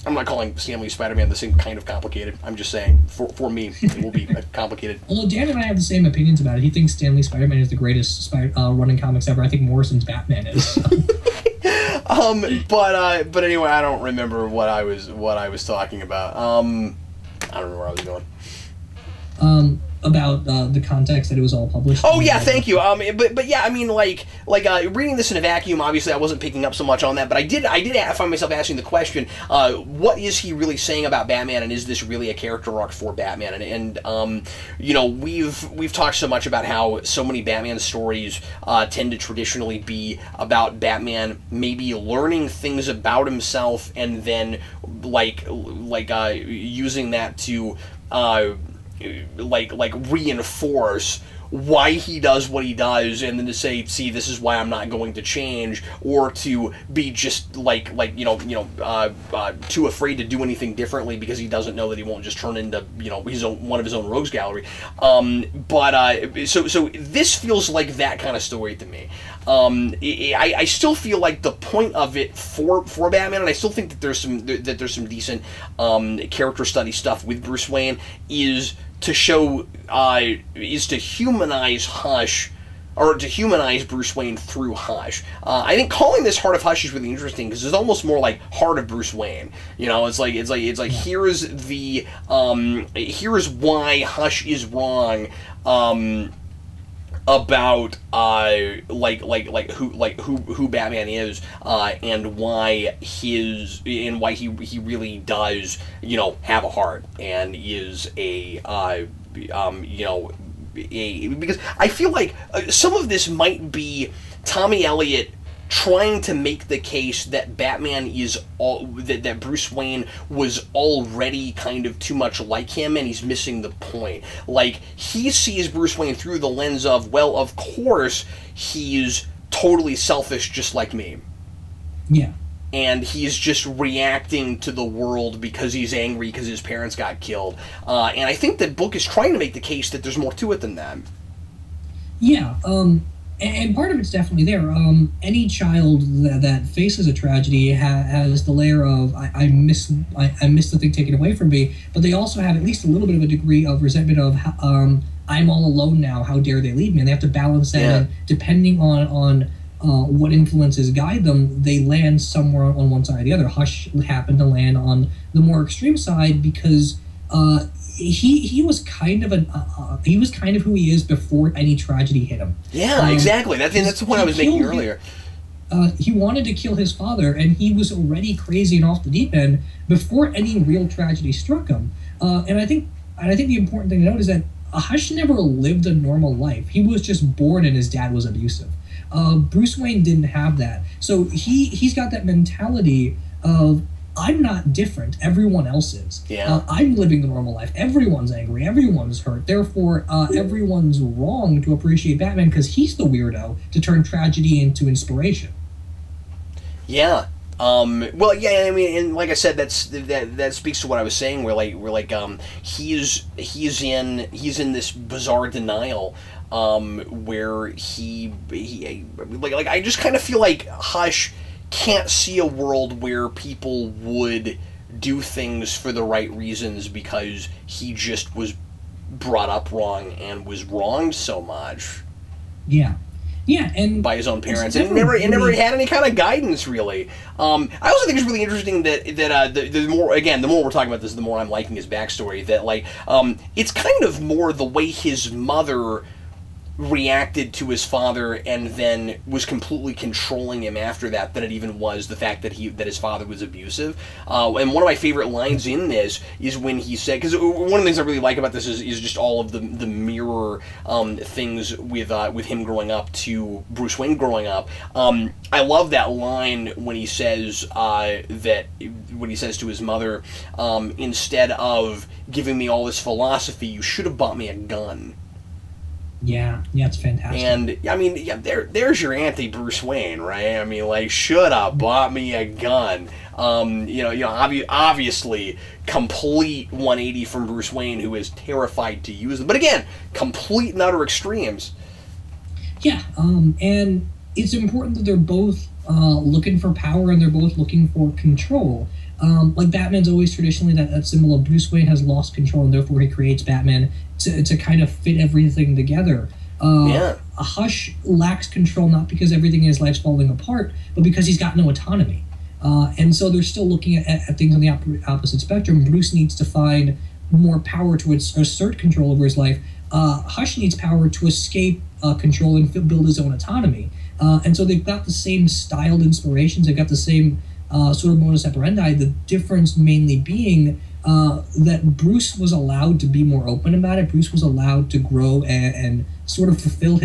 I'm not calling Stan Lee's Spider-Man the same kind of complicated. I'm just saying, for me, it will be complicated. Although Dan and I have the same opinions about it. He thinks Stan Lee's Spider-Man is the greatest running comics ever. I think Morrison's Batman is. So. But anyway, I don't remember what I was talking about. I don't remember where I was going. About the context that it was all published. Oh yeah, thank you. But yeah, I mean, like reading this in a vacuum, obviously I wasn't picking up so much on that, but I did find myself asking the question, what is he really saying about Batman, and is this really a character arc for Batman? And you know, we've talked so much about how so many Batman stories tend to traditionally be about Batman maybe learning things about himself and then using that to reinforce why he does what he does, and then to say, see, this is why I'm not going to change, or to be just too afraid to do anything differently because he doesn't know that he won't just turn into one of his own rogues gallery. So this feels like that kind of story to me. I still feel like the point of it for Batman, and I still think that there's some decent character study stuff with Bruce Wayne, is to show is to humanize Hush, or to humanize Bruce Wayne through Hush. I think calling this Heart of Hush is really interesting because it's almost more like Heart of Bruce Wayne. You know, it's like here's why Hush is wrong. About who Batman is, and why he really does have a heart and is because I feel like some of this might be Tommy Elliott trying to make the case that Batman is that Bruce Wayne was already kind of too much like him, and he's missing the point. Like, he sees Bruce Wayne through the lens of, well, of course he's totally selfish just like me. Yeah. And he's just reacting to the world because he's angry because his parents got killed. And I think that book is trying to make the case that there's more to it than that. Yeah, and part of it's definitely there. Any child that faces a tragedy has the layer of I miss the thing taken away from me, but they also have at least a little bit of a degree of resentment of I'm all alone now. How dare they leave me? And they have to balance that. Yeah. And depending on what influences guide them, they land somewhere on one side or the other. Hush happened to land on the more extreme side because he was kind of who he is before any tragedy hit him. Yeah, exactly. That's the point I was making earlier. He wanted to kill his father, and he was already crazy and off the deep end before any real tragedy struck him. And I think the important thing to note is that Hush never lived a normal life. He was just born, and his dad was abusive. Bruce Wayne didn't have that, so he's got that mentality of, I'm not different. Everyone else is. Yeah. I'm living the normal life. Everyone's angry. Everyone's hurt. Therefore, everyone's wrong to appreciate Batman because he's the weirdo to turn tragedy into inspiration. Yeah. Well, yeah. I mean, and like I said, that speaks to what I was saying. He's in this bizarre denial. Where he I just kind of feel like Hush can't see a world where people would do things for the right reasons because he just was brought up wrong and was wronged so much. Yeah. Yeah, and by his own parents, and never had any kind of guidance, really. I also think it's really interesting that the more we're talking about this, the more I'm liking his backstory. That it's kind of more the way his mother reacted to his father and then was completely controlling him after that than it even was the fact that his father was abusive. And one of my favorite lines in this is when he said, because one of the things I really like about this is just all of the mirror things with him growing up to Bruce Wayne growing up. I love that line when he says to his mother, instead of giving me all this philosophy, you should have bought me a gun. Yeah, it's fantastic. And I mean, yeah, there's your anti-Bruce Wayne, right? I mean, should have bought me a gun. Obviously, complete 180 from Bruce Wayne, who is terrified to use them. But again, complete and utter extremes. Yeah, and it's important that they're both looking for power, and they're both looking for control. Like Batman's always traditionally that symbol of Bruce Wayne has lost control, and therefore he creates Batman to kind of fit everything together. Hush lacks control not because everything in his life's falling apart, but because he's got no autonomy. And so they're still looking at things on the opposite spectrum. Bruce needs to find more power to assert control over his life. Hush needs power to escape control and build his own autonomy. And so they've got the same styled inspirations. They've got the same sort of modus operandi. The difference mainly being that Bruce was allowed to be more open about it. Bruce was allowed to grow and sort of fulfill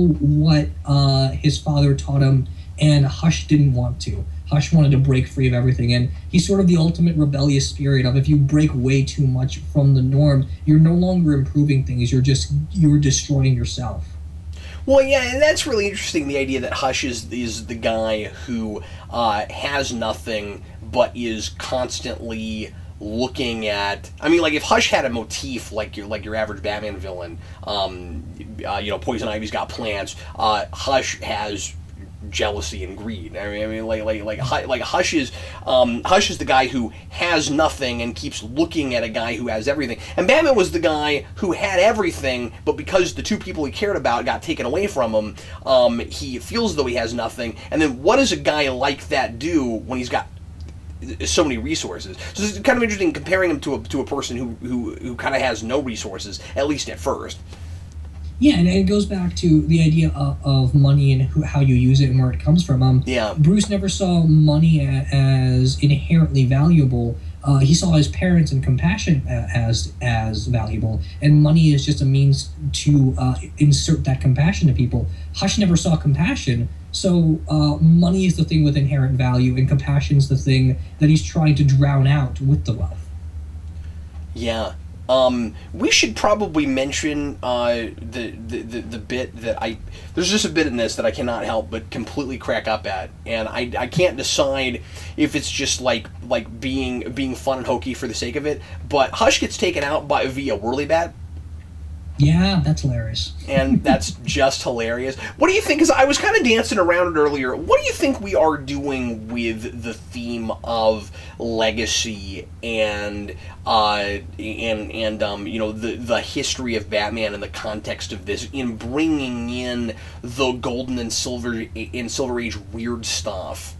what his father taught him, and Hush didn't want to. Hush wanted to break free of everything, and he's sort of the ultimate rebellious spirit of if you break way too much from the norm, you're no longer improving things, you're destroying yourself. Well, yeah, and that's really interesting, the idea that Hush is the guy who has nothing but is constantly looking at... I mean, like, if Hush had a motif like your average Batman villain, Poison Ivy's got plans, Hush has jealousy and greed. I mean, like Hush is the guy who has nothing and keeps looking at a guy who has everything. And Batman was the guy who had everything, but because the two people he cared about got taken away from him, he feels as though he has nothing. And then what does a guy like that do when he's got so many resources? So it's kind of interesting comparing him to a person who kind of has no resources, at least at first. Yeah, and it goes back to the idea of money and how you use it and where it comes from. Bruce never saw money as inherently valuable. He saw his parents and compassion as valuable, and money is just a means to insert that compassion to people. Hush never saw compassion, so money is the thing with inherent value, and compassion is the thing that he's trying to drown out with the wealth. Yeah. We should probably mention the bit that there's just a bit in this that I cannot help but completely crack up at, and I can't decide if it's just like being fun and hokey for the sake of it, but Hush gets taken out via Whirlybat. Yeah, that's hilarious. And that's just hilarious. What do you think? Because I was kind of dancing around it earlier. What do you think we are doing with the theme of legacy and the history of Batman in the context of this, in bringing in the Golden and Silver Age weird stuff?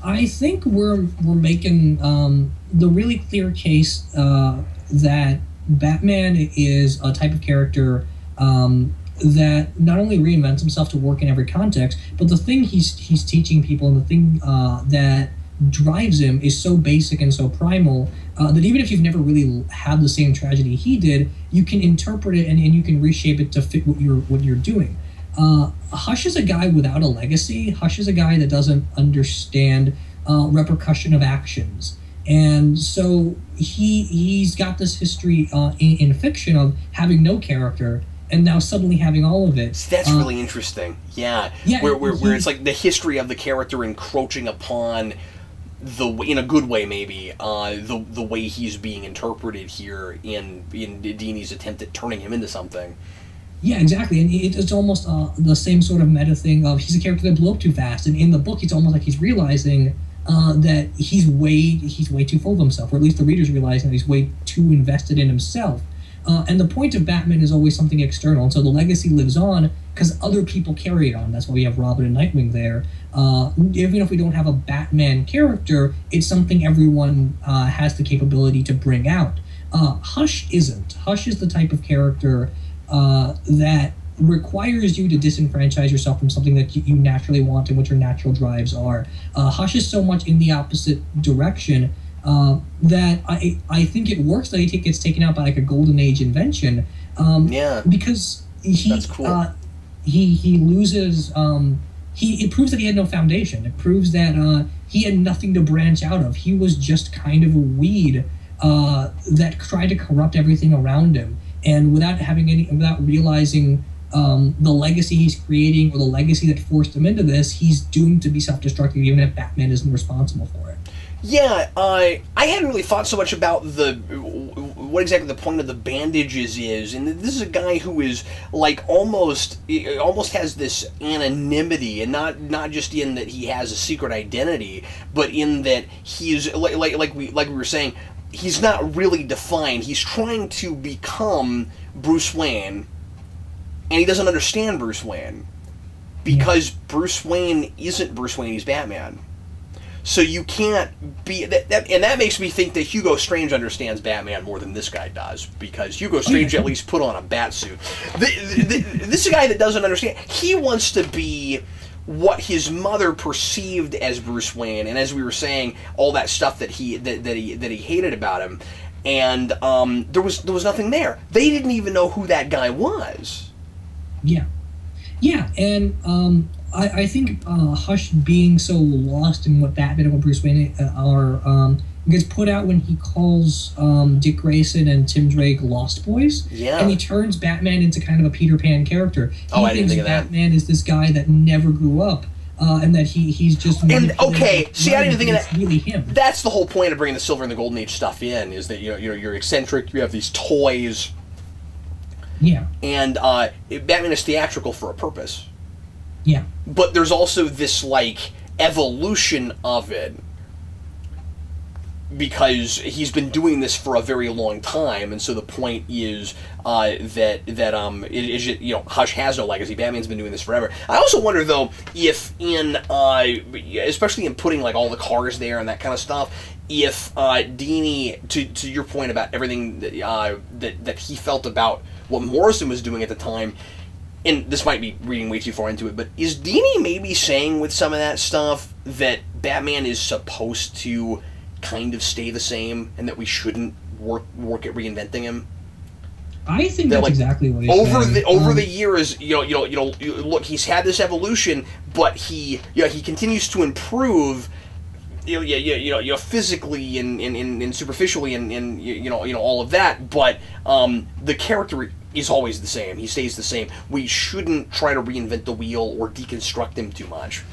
I think we're making the really clear case that Batman is a type of character that not only reinvents himself to work in every context, but the thing he's teaching people and the thing that drives him is so basic and so primal that even if you've never really had the same tragedy he did, you can interpret it and you can reshape it to fit what you're doing. Hush is a guy without a legacy. Hush is a guy that doesn't understand repercussion of actions. And so he's got this history in fiction of having no character and now suddenly having all of it. That's really interesting. Yeah, where it's like the history of the character encroaching upon in a good way maybe, the way he's being interpreted here in Dini's attempt at turning him into something. Yeah, exactly, and it's almost the same sort of meta thing of he's a character that blew up too fast, and in the book it's almost like he's realizing that he's way too full of himself, or at least the reader's realizing that he's way too invested in himself. And the point of Batman is always something external, and so the legacy lives on because other people carry it on. That's why we have Robin and Nightwing there. Even if we don't have a Batman character, it's something everyone has the capability to bring out. Hush isn't. Hush is the type of character that requires you to disenfranchise yourself from something that you naturally want and what your natural drives are. Hush is so much in the opposite direction that I think it works that he gets taken out by like a golden age invention. Because that's cool. He loses. It proves that he had no foundation. It proves that he had nothing to branch out of. He was just kind of a weed that tried to corrupt everything around him, and without realizing the legacy he's creating or the legacy that forced him into this, he's doomed to be self-destructive even if Batman isn't responsible for it. Yeah, I hadn't really thought so much about what exactly the point of the bandages is, and this is a guy who is like almost has this anonymity, and not just in that he has a secret identity, but in that he's like we were saying, he's not really defined. He's trying to become Bruce Wayne, and he doesn't understand Bruce Wayne because Bruce Wayne isn't Bruce Wayne. He's Batman. So you can't be and that makes me think that Hugo Strange understands Batman more than this guy does, because Hugo Strange at least put on a bat suit. This is a guy that doesn't understand. He wants to be what his mother perceived as Bruce Wayne, and as we were saying, all that stuff that he hated about him, and there was nothing there. They didn't even know who that guy was. Yeah, and I think Hush being so lost in what Batman and what Bruce Wayne are gets put out when he calls Dick Grayson and Tim Drake Lost Boys. Yeah. And he turns Batman into kind of a Peter Pan character. I didn't think of that. Batman is this guy that never grew up. And that he's just... And, okay, see, I didn't even think of that. Really him. That's the whole point of bringing the Silver and the Golden Age stuff in, is that you're eccentric, you have these toys. Yeah. And Batman is theatrical for a purpose. Yeah. But there's also this, like, evolution of it, because he's been doing this for a very long time, and so the point is that Hush has no legacy. Batman's been doing this forever. I also wonder, though, if especially in putting, like, all the cars there and that kind of stuff, if Dini, to your point about everything that he felt about what Morrison was doing at the time, and this might be reading way too far into it, but is Dini maybe saying with some of that stuff that Batman is supposed to kind of stay the same, and that we shouldn't work at reinventing him? I think that's exactly what he's saying. Over the years, look, he's had this evolution, but he continues to improve, physically and superficially and all of that, but the character is always the same. He stays the same. We shouldn't try to reinvent the wheel or deconstruct him too much.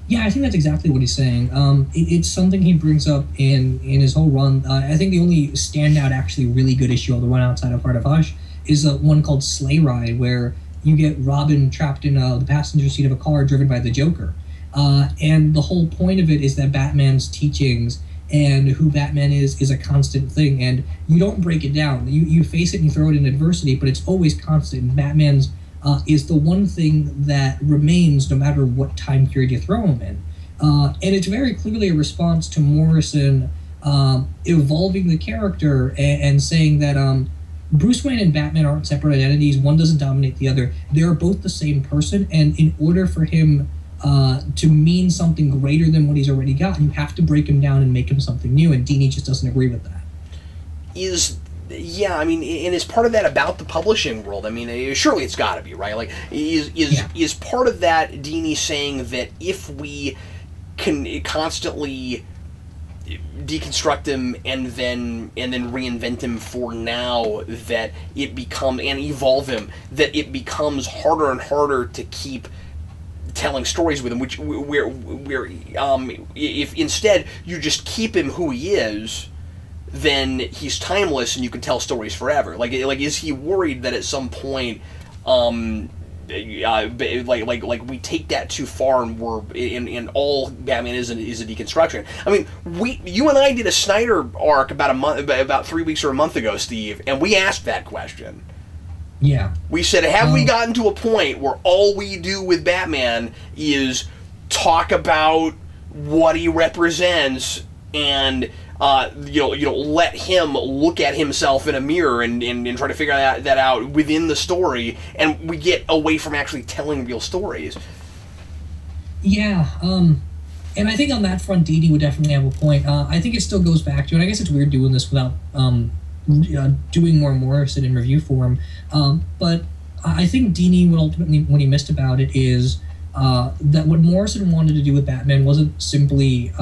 Yeah, I think that's exactly what he's saying. It's something he brings up in his whole run. I think the only standout, actually really good issue of the run outside of Heart of Hush is one called Sleigh Ride, where you get Robin trapped in the passenger seat of a car driven by the Joker. And the whole point of it is that Batman's teachings and who Batman is a constant thing, and you don't break it down. You face it and you throw it in adversity, but it's always constant. And Batman's is the one thing that remains no matter what time period you throw him in. And it's very clearly a response to Morrison evolving the character and saying that Bruce Wayne and Batman aren't separate identities. One doesn't dominate the other. They're both the same person, and in order for him to mean something greater than what he's already got, you have to break him down and make him something new, and Dini just doesn't agree with that. I mean, and is part of that about the publishing world? I mean, surely it's got to be, right? Like, is part of that Dini saying that if we can constantly deconstruct him and then reinvent him for now, that it becomes, and evolve him, that it becomes harder and harder to keep telling stories with him, if instead you just keep him who he is, then he's timeless and you can tell stories forever. Like is he worried that at some point like we take that too far and we're in all Batman is a deconstruction? I mean, you and I did a Snyder arc about 3 weeks or a month ago, Steve, and we asked that question. Yeah. We said, have we gotten to a point where all we do with Batman is talk about what he represents and let him look at himself in a mirror and try to figure that out within the story, and we get away from actually telling real stories? Yeah, and I think on that front, Dini would definitely have a point. I think it still goes back to, and I guess it's weird doing this without doing more Morrison in review form, but I think Dini would ultimately, what he missed about it is that what Morrison wanted to do with Batman wasn't simply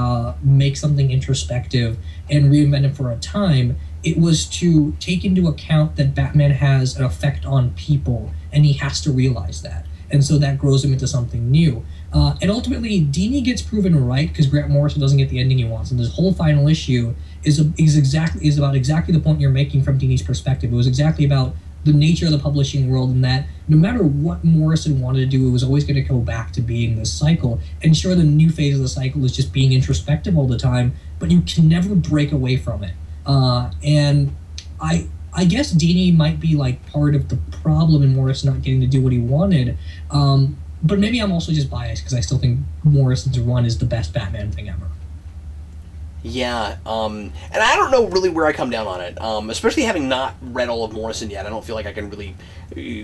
make something introspective and reinvent it for a time. It was to take into account that Batman has an effect on people, and he has to realize that. And so that grows him into something new. And ultimately, Dini gets proven right because Grant Morrison doesn't get the ending he wants. And this whole final issue is about exactly the point you're making from Dini's perspective. It was exactly about the nature of the publishing world, and that no matter what Morrison wanted to do, it was always going to go back to being this cycle. And sure, the new phase of the cycle is just being introspective all the time, but you can never break away from it. And I guess Dini might be like part of the problem in Morrison not getting to do what he wanted. But maybe I'm also just biased because I still think Morrison's run is the best Batman thing ever. Yeah, and I don't know really where I come down on it, especially having not read all of Morrison yet. I don't feel like I can really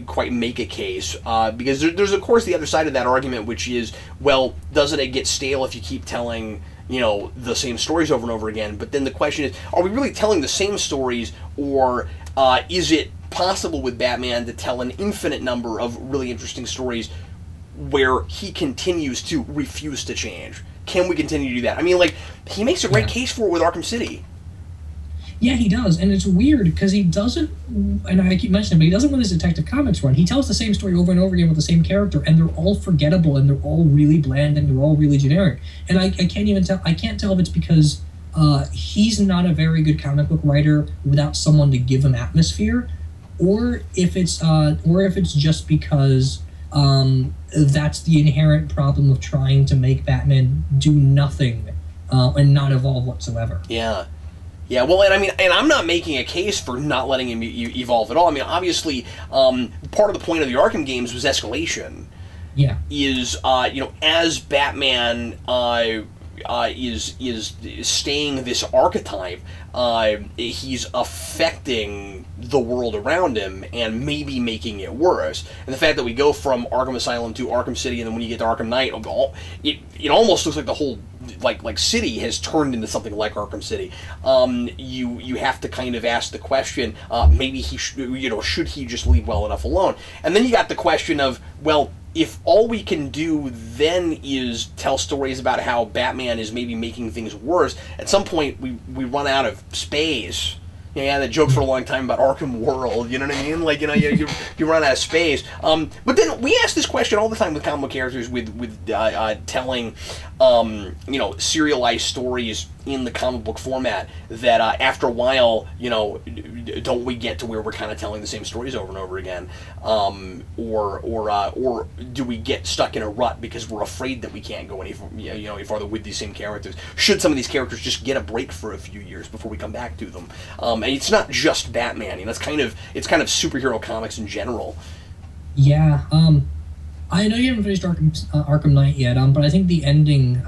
quite make a case, because there's of course the other side of that argument, which is, well, doesn't it get stale if you keep telling, you know, the same stories over and over again? But then the question is, are we really telling the same stories, or is it possible with Batman to tell an infinite number of really interesting stories where he continues to refuse to change? Can we continue to do that? I mean, like, he makes a great case for it with Arkham City. Yeah, he does, and it's weird because he doesn't, and I keep mentioning, but he doesn't with his Detective Comics run. He tells the same story over and over again with the same character, and they're all forgettable, and they're all really bland, and they're all really generic. And I can't even tell. I can't tell if it's because he's not a very good comic book writer without someone to give him atmosphere, or if it's just because that's the inherent problem of trying to make Batman do nothing and not evolve whatsoever. Yeah. Yeah, well, and I mean, and I'm not making a case for not letting him evolve at all. I mean, obviously, part of the point of the Arkham games was escalation. Yeah. Is, you know, as Batman is staying this archetype, he's affecting the world around him and maybe making it worse. And the fact that we go from Arkham Asylum to Arkham City, and then when you get to Arkham Knight, it almost looks like the whole like city has turned into something like Arkham City. You have to kind of ask the question, maybe he should he just leave well enough alone? And then you got the question of, well, if all we can do then is tell stories about how Batman is maybe making things worse, at some point we run out of space. You know, I had that joke for a long time about Arkham World, you know what I mean? Like, you know, you run out of space. But then we ask this question all the time with comic book characters, with telling, you know, serialized stories in the comic book format, that after a while, you know, don't we get to where we're kind of telling the same stories over and over again? Or do we get stuck in a rut because we're afraid that we can't go any farther with these same characters? Should some of these characters just get a break for a few years before we come back to them? And it's not just Batman. You know, it's kind of superhero comics in general. Yeah. I know you haven't finished Arkham Knight yet, but I think the ending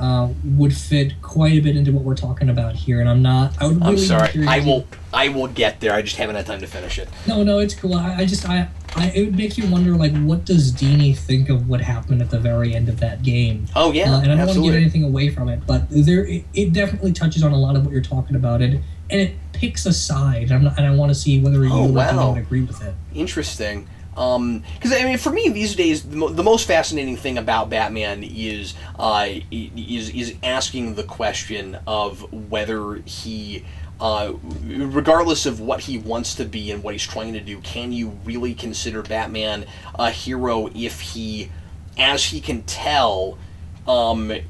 would fit quite a bit into what we're talking about here, and I'm sorry. I will get there. I just haven't had time to finish it. No, it's cool. It makes you wonder, like, what does Dini think of what happened at the very end of that game? Oh yeah, and I don't want to give anything away from it, but it definitely touches on a lot of what you're talking about, and it picks a side, and I want to see whether you would agree with it. Interesting. Because I mean, for me these days, the most fascinating thing about Batman is asking the question of whether he, regardless of what he wants to be and what he's trying to do, can you really consider Batman a hero if he, as he can tell,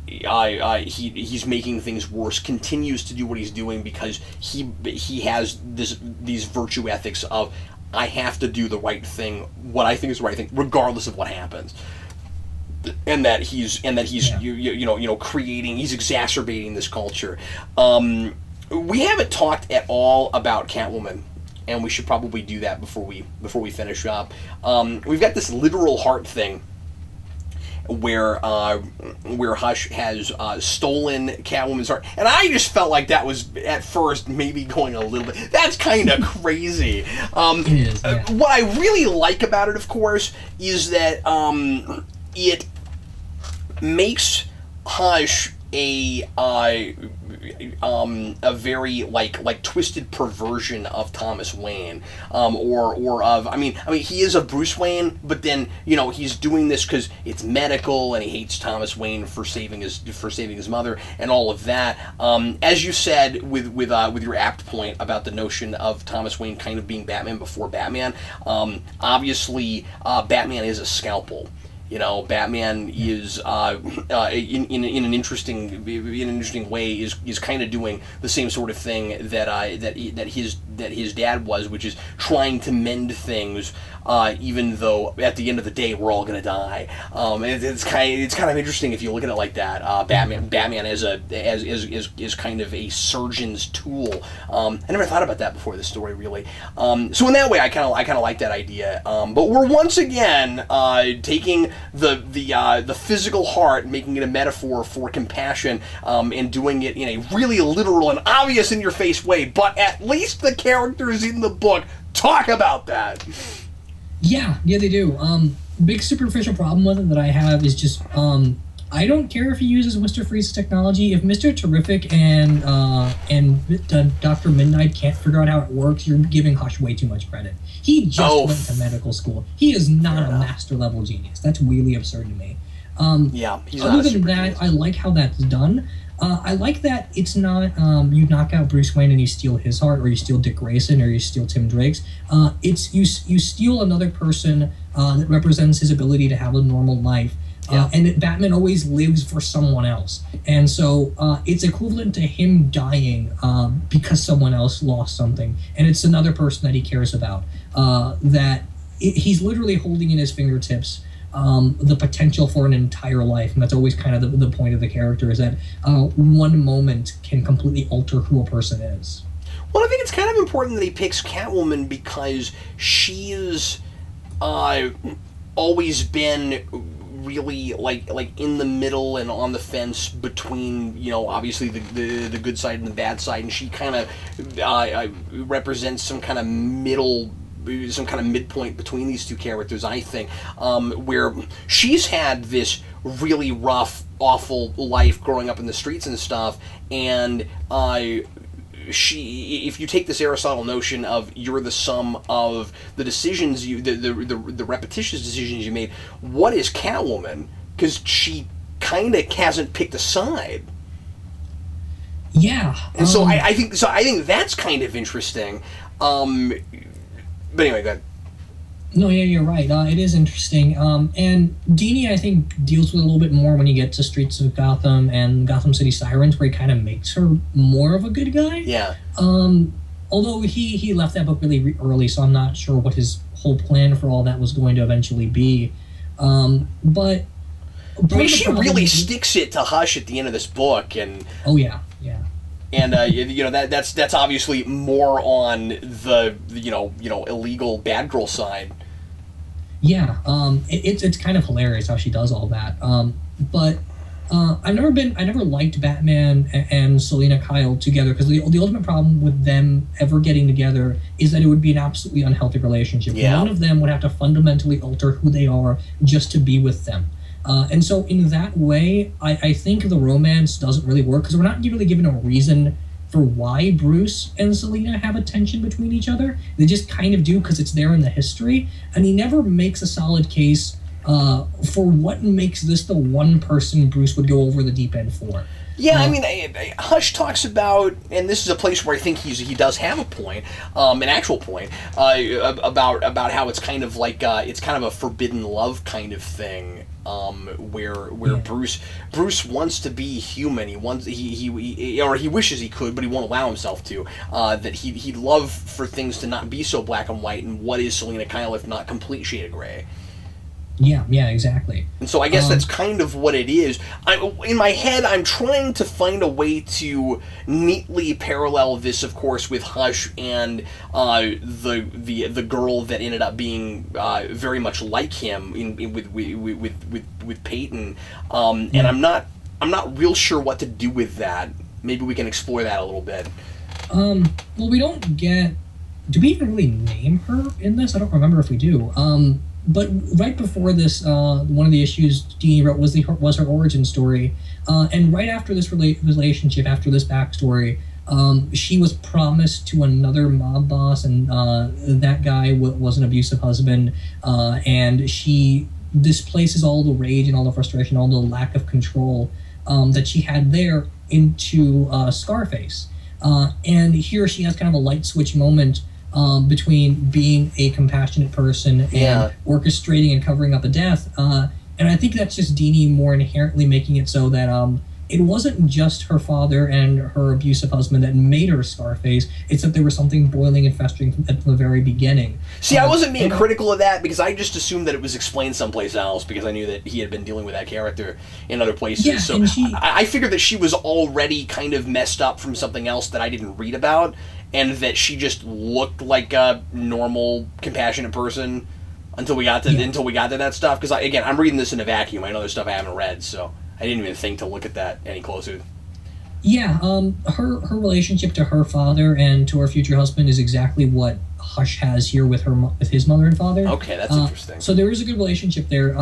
he's making things worse, continues to do what he's doing because he has these virtue ethics of, I have to do the right thing, what I think is the right thing, regardless of what happens, and that he's creating, he's exacerbating this culture. We haven't talked at all about Catwoman, and we should probably do that before we finish up. We've got this literal heart thing, where Hush has stolen Catwoman's heart, and I just felt like that was at first maybe going a little bit. That's kind of crazy. It is, yeah. What I really like about it, of course, is that it makes Hush a very like twisted perversion of Thomas Wayne, or of I mean he is a Bruce Wayne, but then he's doing this because it's medical, and he hates Thomas Wayne for saving his mother and all of that. As you said with your apt point about the notion of Thomas Wayne kind of being Batman before Batman, obviously Batman is a scalpel. You know, Batman is in an interesting way is kind of doing the same sort of thing that his dad was, which is trying to mend things, even though at the end of the day we're all gonna die. It's kind of interesting if you look at it like that. Batman is kind of a surgeon's tool. I never thought about that before this story, really. So in that way, I kind of like that idea. But we're once again taking the physical heart, making it a metaphor for compassion, and doing it in a really literal and obvious in your face way. But at least the characters in the book talk about that. Yeah, they do. Big superficial problem with it that I have is just I don't care if he uses Mr. Freeze's technology. If Mr. Terrific and Dr. Midnight can't figure out how it works, you're giving Hush way too much credit. He just went to medical school. He is not a master-level genius. That's really absurd to me. Yeah, he's other than that, genius. I like how that's done. I like that it's not you knock out Bruce Wayne and you steal his heart, or you steal Dick Grayson, or you steal Tim Drake's. It's you steal another person that represents his ability to have a normal life. Yeah. And Batman always lives for someone else. And so it's equivalent to him dying because someone else lost something. And it's another person that he cares about. He's literally holding in his fingertips the potential for an entire life. And that's always kind of the point of the character, is that one moment can completely alter who a person is. Well, I think it's kind of important that he picks Catwoman because she's always been really like in the middle and on the fence between, you know, obviously the good side and the bad side, and she kind of represents some kind of midpoint between these two characters, I think, where she's had this really rough, awful life growing up in the streets and stuff, and if you take this Aristotle notion of you're the sum of the decisions the repetitious decisions you made, what is Catwoman? Because she kind of hasn't picked a side. Yeah, and so I think that's kind of interesting. But anyway, go ahead. No, yeah, you're right. It is interesting. And Dini, I think, deals with it a little bit more when you get to Streets of Gotham and Gotham City Sirens, where he kind of makes her more of a good guy. Yeah. Although he left that book really early, so I'm not sure what his whole plan for all that was going to eventually be. But I mean, she really sticks it to Hush at the end of this book, and yeah. And you know, that's obviously more on the you know illegal bad girl side. Yeah, it's kind of hilarious how she does all that. But I never liked Batman and Selina Kyle together, because the ultimate problem with them ever getting together is that it would be an absolutely unhealthy relationship. Yeah. One of them would have to fundamentally alter who they are just to be with them. And so in that way, I think the romance doesn't really work, because we're not really given a reason for why Bruce and Selina have a tension between each other. They just kind of do because it's there in the history, and he never makes a solid case for what makes this the one person Bruce would go over the deep end for. Yeah, I mean, Hush talks about, and this is a place where I think he does have a point, an actual point, about how it's kind of like it's kind of a forbidden love kind of thing, where Bruce wants to be human. He wishes he could, but he won't allow himself to. That he'd love for things to not be so black and white. And what is Selina Kyle if not complete shade of gray? Yeah, exactly. And so I guess that's kind of what it is. In my head, I'm trying to find a way to neatly parallel this, of course, with Hush and the girl that ended up being very much like him with Peyton. And I'm not real sure what to do with that. Maybe we can explore that a little bit. Well, we don't get. Do we even really name her in this? I don't remember if we do. But right before this, one of the issues Dini wrote was her origin story. And right after this relationship, after this backstory, she was promised to another mob boss, and that guy was an abusive husband. And she displaces all the rage and all the frustration, all the lack of control that she had there into Scarface. And here she has kind of a light switch moment between being a compassionate person and orchestrating and covering up a death, And I think that's just Dini more inherently making it so that it wasn't just her father and her abusive husband that made her Scarface. It's that there was something boiling and festering from the very beginning. See, I wasn't being critical of that because I just assumed that it was explained someplace else because I knew that he had been dealing with that character in other places. Yeah, so I figured that she was already kind of messed up from something else that I didn't read about, and that she just looked like a normal, compassionate person until we got to that stuff. Because again, I'm reading this in a vacuum. I know there's stuff I haven't read, so I didn't even think to look at that any closer. Yeah, her relationship to her father and to her future husband is exactly what Hush has here with his mother and father. Okay, that's interesting. So there is a good relationship there.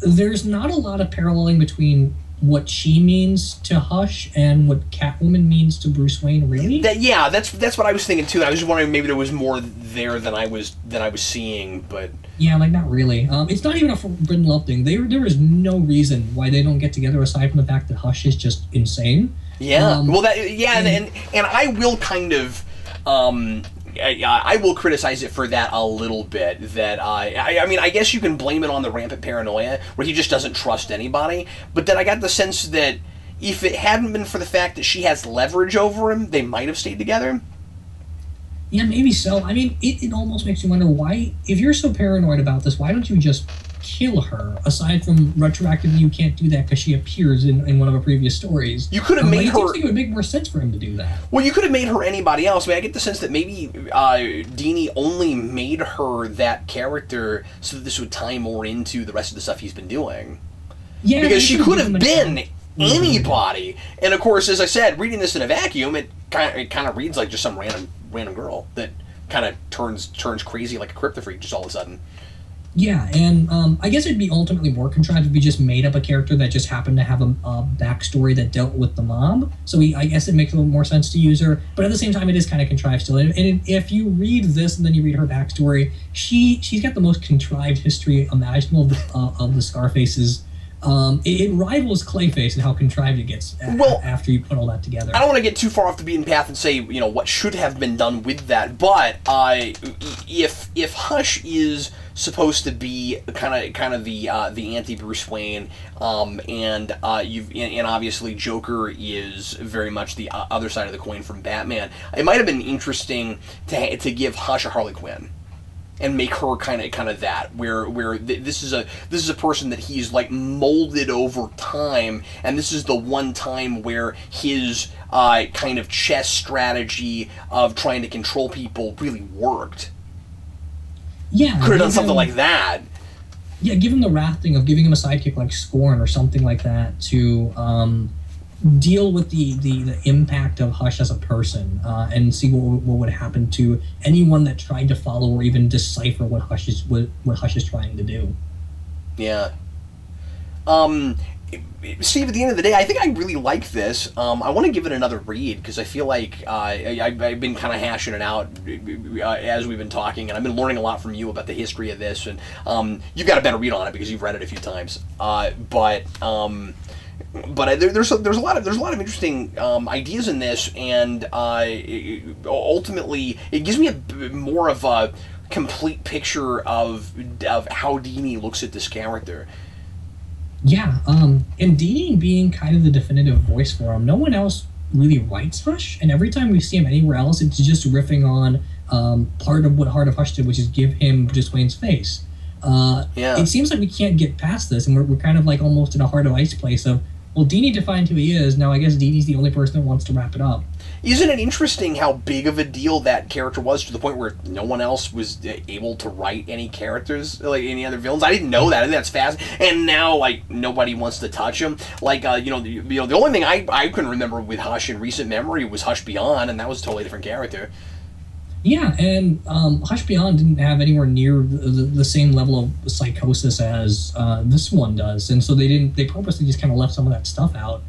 There's not a lot of paralleling between what she means to Hush and what Catwoman means to Bruce Wayne, really. That's what I was thinking too. I was just wondering maybe there was more there than I was seeing, but yeah, like not really. It's not even a forbidden love thing. There is no reason why they don't get together aside from the fact that Hush is just insane. Yeah. And I will kind of I will criticize it for that a little bit. That I mean, I guess you can blame it on the rampant paranoia, where he just doesn't trust anybody. But then I got the sense that if it hadn't been for the fact that she has leverage over him, they might have stayed together. Yeah, maybe so. I mean, it almost makes you wonder why, if you're so paranoid about this, why don't you just kill her? Aside from retroactively, you can't do that because she appears in one of her previous stories. You could have made her. It seems like it would make more sense for him to do that. Well, you could have made her anybody else. I mean, I get the sense that maybe Dini only made her that character so that this would tie more into the rest of the stuff he's been doing. Yeah, because she could have been anybody. And of course, as I said, reading this in a vacuum, it kind of reads like just some random girl that kind of turns crazy like a crypto freak just all of a sudden. Yeah, and I guess it'd be ultimately more contrived if we just made up a character that just happened to have a backstory that dealt with the mob. So I guess it makes a little more sense to use her, but at the same time, it is kind of contrived still. And if you read this and then you read her backstory, she's got the most contrived history imaginable of the Scarfaces. It rivals Clayface and how contrived it gets after you put all that together. I don't want to get too far off the beaten path and say, what should have been done with that, but if Hush is supposed to be kind of the anti-Bruce Wayne, and obviously Joker is very much the other side of the coin from Batman, it might have been interesting to give Hush a Harley Quinn. And make her kind of that, where this is a person that he's like molded over time, and this is the one time where his kind of chess strategy of trying to control people really worked. Yeah, could have done something like that. Yeah, give him the Wrath thing of giving him a sidekick like Scorn or something like that to deal with the impact of Hush as a person, and see what would happen to anyone that tried to follow or even decipher what Hush is trying to do. Yeah. Steve, at the end of the day, I think I really like this. I want to give it another read because I feel like I've been kind of hashing it out as we've been talking, and I've been learning a lot from you about the history of this, and you've got a better read on it because you've read it a few times. But there's a lot of interesting ideas in this, and ultimately it gives me more of a complete picture of how Dini looks at this character. Yeah, and Dini being kind of the definitive voice for him. No one else really writes Hush, and every time we see him anywhere else, it's just riffing on part of what Heart of Hush did, which is give him Bruce Wayne's face. It seems like we can't get past this, and we're kind of like almost in a Heart of Ice place of, well, Dini defined who he is. Now I guess Dini's the only person that wants to wrap it up. Isn't it interesting how big of a deal that character was to the point where no one else was able to write any characters, like any other villains? I didn't know that. I think that's fascinating. And now, like, nobody wants to touch him. Like, the only thing I can remember with Hush in recent memory was Hush Beyond, and that was a totally different character. Yeah, and Hush Beyond didn't have anywhere near the same level of psychosis as this one does, and so they purposely just kind of left some of that stuff out.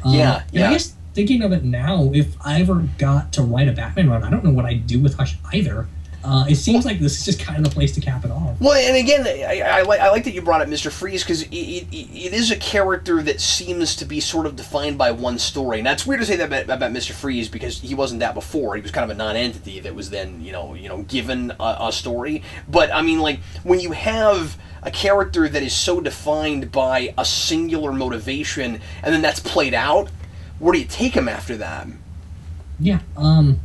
Yeah. I guess thinking of it now, if I ever got to write a Batman run, I don't know what I'd do with Hush either. It seems like this is just kind of the place to cap it off. Well, and again, I like that you brought up Mr. Freeze, because it is a character that seems to be sort of defined by one story. Now, it's weird to say that about Mr. Freeze, because he wasn't that before. He was kind of a non-entity that was then, given a story. But, I mean, like, when you have a character that is so defined by a singular motivation, and then that's played out, where do you take him after that? Yeah, I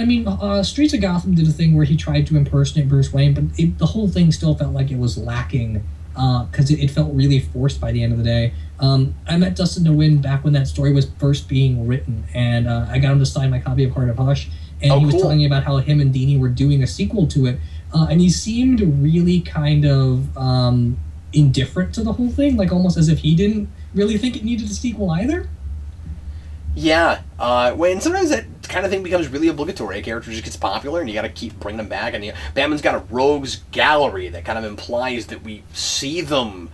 mean, Streets of Gotham did a thing where he tried to impersonate Bruce Wayne, but the whole thing still felt like it was lacking, because it felt really forced by the end of the day. I met Dustin Nguyen back when that story was first being written, and I got him to sign my copy of Heart of Hush, and he was telling me about how him and Dini were doing a sequel to it, and he seemed really kind of indifferent to the whole thing, like almost as if he didn't really think it needed a sequel either. Yeah, when sometimes that kind of thing becomes really obligatory. A character just gets popular, and you got to keep bringing them back. And Batman's got a rogues gallery that kind of implies that we see them,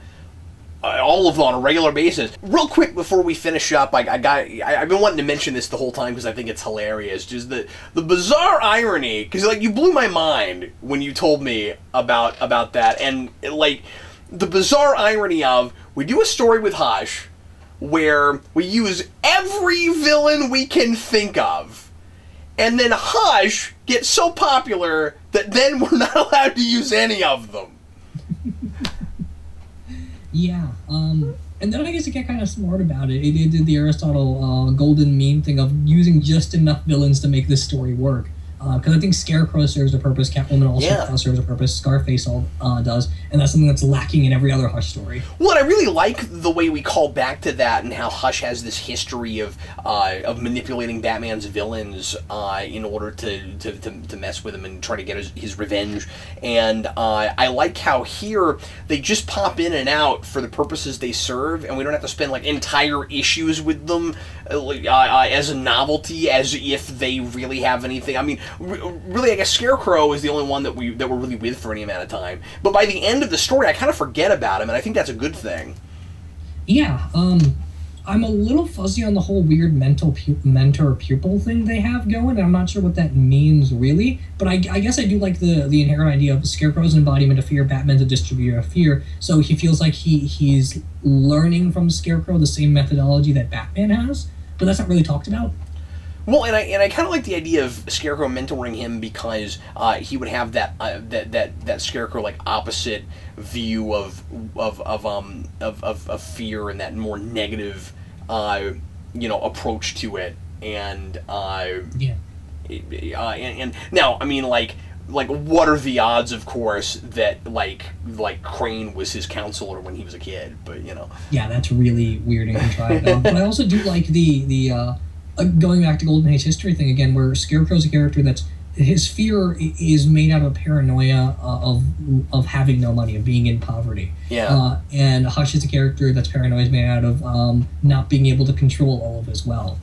all of them, on a regular basis. Real quick before we finish up, I've been wanting to mention this the whole time because I think it's hilarious. Just the bizarre irony, because like you blew my mind when you told me about that, and like the bizarre irony of we do a story with Hush where we use every villain we can think of, and then Hush gets so popular that then we're not allowed to use any of them. Yeah, and then I guess it got kind of smart about it. It did the Aristotle golden mean thing of using just enough villains to make this story work. Because I think Scarecrow serves a purpose, Catwoman also serves a purpose, Scarface does, and that's something that's lacking in every other Hush story. Well, I really like the way we call back to that, and how Hush has this history of manipulating Batman's villains in order to mess with him and try to get his revenge. And I like how here they just pop in and out for the purposes they serve, and we don't have to spend like entire issues with them as a novelty, as if they really have anything. I mean, really, I guess Scarecrow is the only one that we're really with for any amount of time. But by the end of the story, I kind of forget about him, and I think that's a good thing. Yeah, I'm a little fuzzy on the whole weird mentor-pupil thing they have going. I'm not sure what that means, really. But I guess I do like the inherent idea of Scarecrow's an embodiment of fear, Batman's a distributor of fear. So he feels like he's learning from Scarecrow the same methodology that Batman has. But that's not really talked about. Well, and I kind of like the idea of Scarecrow mentoring him because he would have that Scarecrow like opposite view of fear and that more negative approach to it, and and now I mean like what are the odds, of course, that like Crane was his counselor when he was a kid, but yeah, that's really weird and contrived. But I also do like the going back to Golden Age history thing again, where Scarecrow's a character that's his fear is made out of paranoia of having no money, of being in poverty. Yeah. And Hush is a character that's paranoia is made out of not being able to control all of his wealth.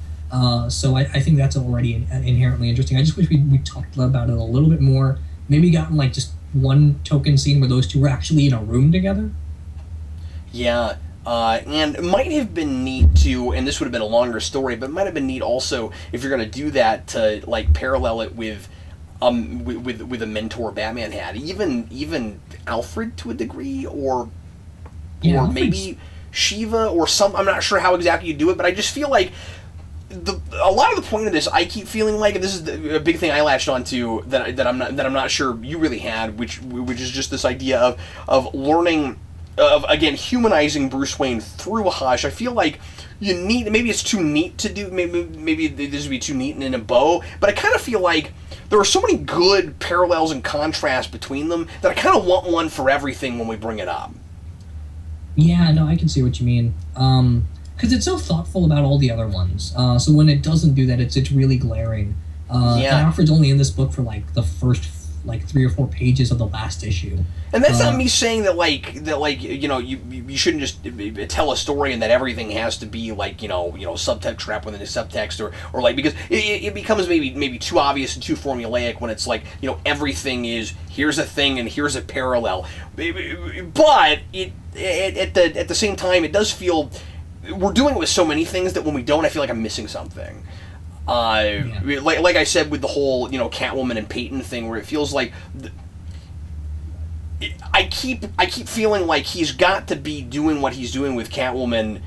So I think that's already inherently interesting. I just wish we talked about it a little bit more. Maybe gotten like just one token scene where those two were actually in a room together. Yeah. And it might have been neat to, and this would have been a longer story, but it might have been neat also if you're going to do that to like parallel it with a mentor Batman had, even Alfred to a degree, or maybe Shiva or some. I'm not sure how exactly you do it, but I just feel like a lot of the point of this, I keep feeling like, and this is a big thing I latched onto that I'm not sure you really had, which is just this idea of learning. Of again humanizing Bruce Wayne through Hush. I feel like you need, maybe it's too neat to do, maybe this would be too neat and in a bow, but I kind of feel like there are so many good parallels and contrasts between them that I kind of want one for everything when we bring it up. Yeah, no, I can see what you mean. Because it's so thoughtful about all the other ones. So when it doesn't do that, it's really glaring. And Alfred's only in this book for like the first 3 or 4 pages of the last issue. And that's not me saying that you shouldn't just tell a story and that everything has to be subtext wrapped within a subtext or like, because it becomes maybe too obvious and too formulaic when it's like everything is here's a thing and here's a parallel. But at the same time it does feel we're doing it with so many things that when we don't, I feel like I'm missing something. Like I said with the whole Catwoman and Peyton thing, where it feels like I keep feeling like he's got to be doing what he's doing with Catwoman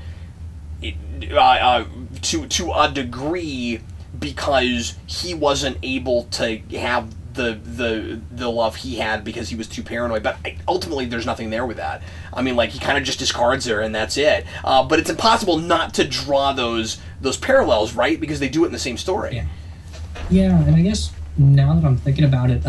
to a degree because he wasn't able to have the love he had because he was too paranoid. But ultimately, there's nothing there with that. I mean, like, he kind of just discards her, and that's it. But it's impossible not to draw those parallels, right? Because they do it in the same story. Yeah, and I guess now that I'm thinking about it,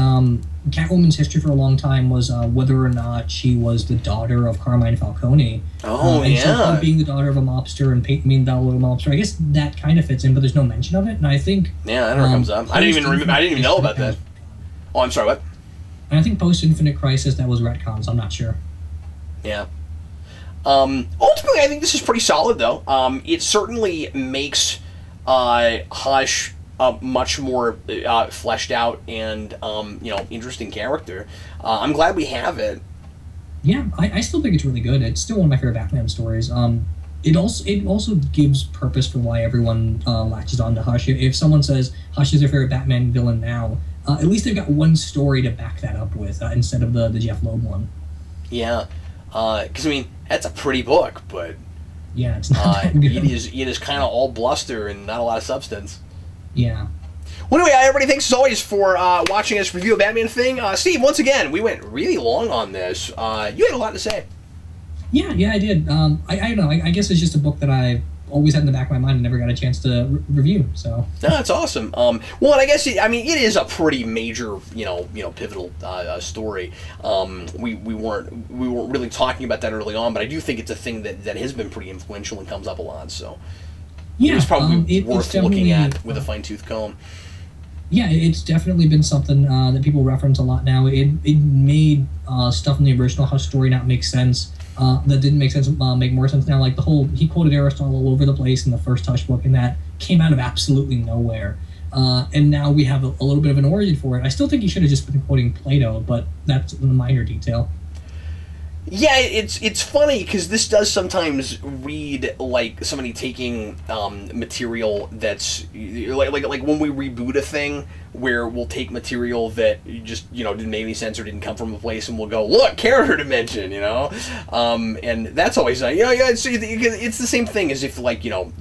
Catwoman's history for a long time was whether or not she was the daughter of Carmine Falcone. Oh, and yeah. So being the daughter of a mobster and Peyton being the daughter of a mobster, I guess that kind of fits in, but there's no mention of it. And I think that never comes up. I didn't even know about that. Oh, I'm sorry. What? And I think post Infinite Crisis that was retcons. I'm not sure. Yeah. Ultimately, I think this is pretty solid, though. It certainly makes Hush a much more fleshed out and interesting character. I'm glad we have it. Yeah, I still think it's really good. It's still one of my favorite Batman stories. It also gives purpose for why everyone latches on to Hush. If someone says Hush is their favorite Batman villain now, at least they've got one story to back that up with instead of the Jeff Loeb one. Yeah, because I mean that's a pretty book, but yeah, it's not that good. It is kind of all bluster and not a lot of substance. Yeah. Well, anyway, everybody, thanks as always for watching us review a Batman thing. Steve, once again, we went really long on this. You had a lot to say. Yeah, I did. I don't know. I guess it's just a book that I always had in the back of my mind and never got a chance to review. So. No, that's awesome. Well, and I guess it is a pretty major, pivotal story. We weren't really talking about that early on, but I do think it's a thing that has been pretty influential and comes up a lot. So. Yeah, it's probably worth looking at with a fine-tooth comb. Yeah, it's definitely been something that people reference a lot now. It made stuff in the original Hush story not make sense. That didn't make sense make more sense now. Like he quoted Aristotle all over the place in the first Hush book, and that came out of absolutely nowhere. And now we have a little bit of an origin for it. I still think he should have just been quoting Plato, but that's a minor detail. Yeah, it's funny because this does sometimes read like somebody taking material that's like when we reboot a thing where we'll take material that just didn't make any sense or didn't come from a place and we'll go look character dimension, and that's always it's the same thing as if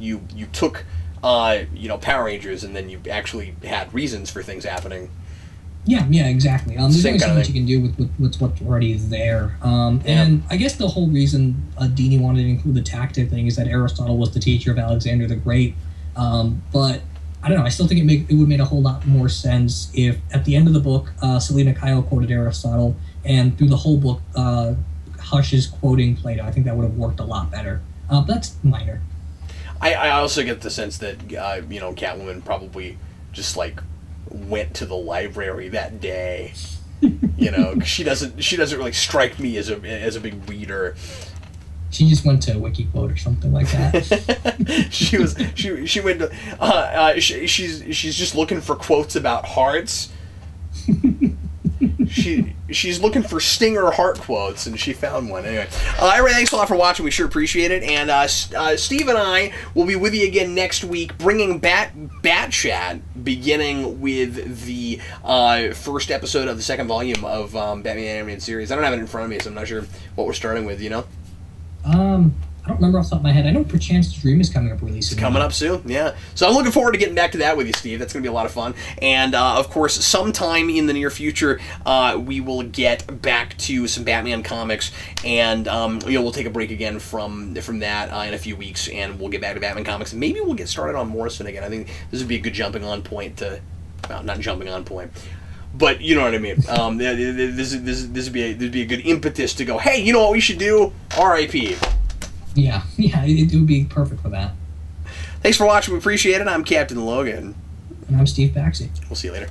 you took Power Rangers and then you actually had reasons for things happening. Yeah, exactly. There's only so much you can do with what's already there. And I guess the whole reason Dini wanted to include the tactic thing is that Aristotle was the teacher of Alexander the Great. But I don't know. I still think it would have made a whole lot more sense if at the end of the book, Selina Kyle quoted Aristotle, and through the whole book, Hush is quoting Plato. I think that would have worked a lot better. But that's minor. I also get the sense that Catwoman probably just went to the library that day, 'cause she doesn't really strike me as a big reader. She just went to Wikiquote or something like that. she went to she's just looking for quotes about hearts. She's looking for stinger heart quotes, and she found one. Anyway, everybody, thanks a lot for watching. We sure appreciate it. And Steve and I will be with you again next week, bringing Bat Chat, beginning with the first episode of the second volume of Batman Animated Series. I don't have it in front of me, so I'm not sure what we're starting with. I don't remember off the top of my head. I know Perchance the Dream is coming up really soon. It's coming up soon, yeah. So I'm looking forward to getting back to that with you, Steve. That's going to be a lot of fun. And, of course, sometime in the near future, we will get back to some Batman comics. And, we'll take a break again from that in a few weeks, and we'll get back to Batman comics. And maybe we'll get started on Morrison again. I think this would be a good jumping on point to... Well, not jumping on point. But you know what I mean. This would be a good impetus to go, hey, you know what we should do? R.I.P. Yeah, it would be perfect for that. Thanks for watching. We appreciate it. I'm Captain Logan. And I'm Steve Baxi. We'll see you later.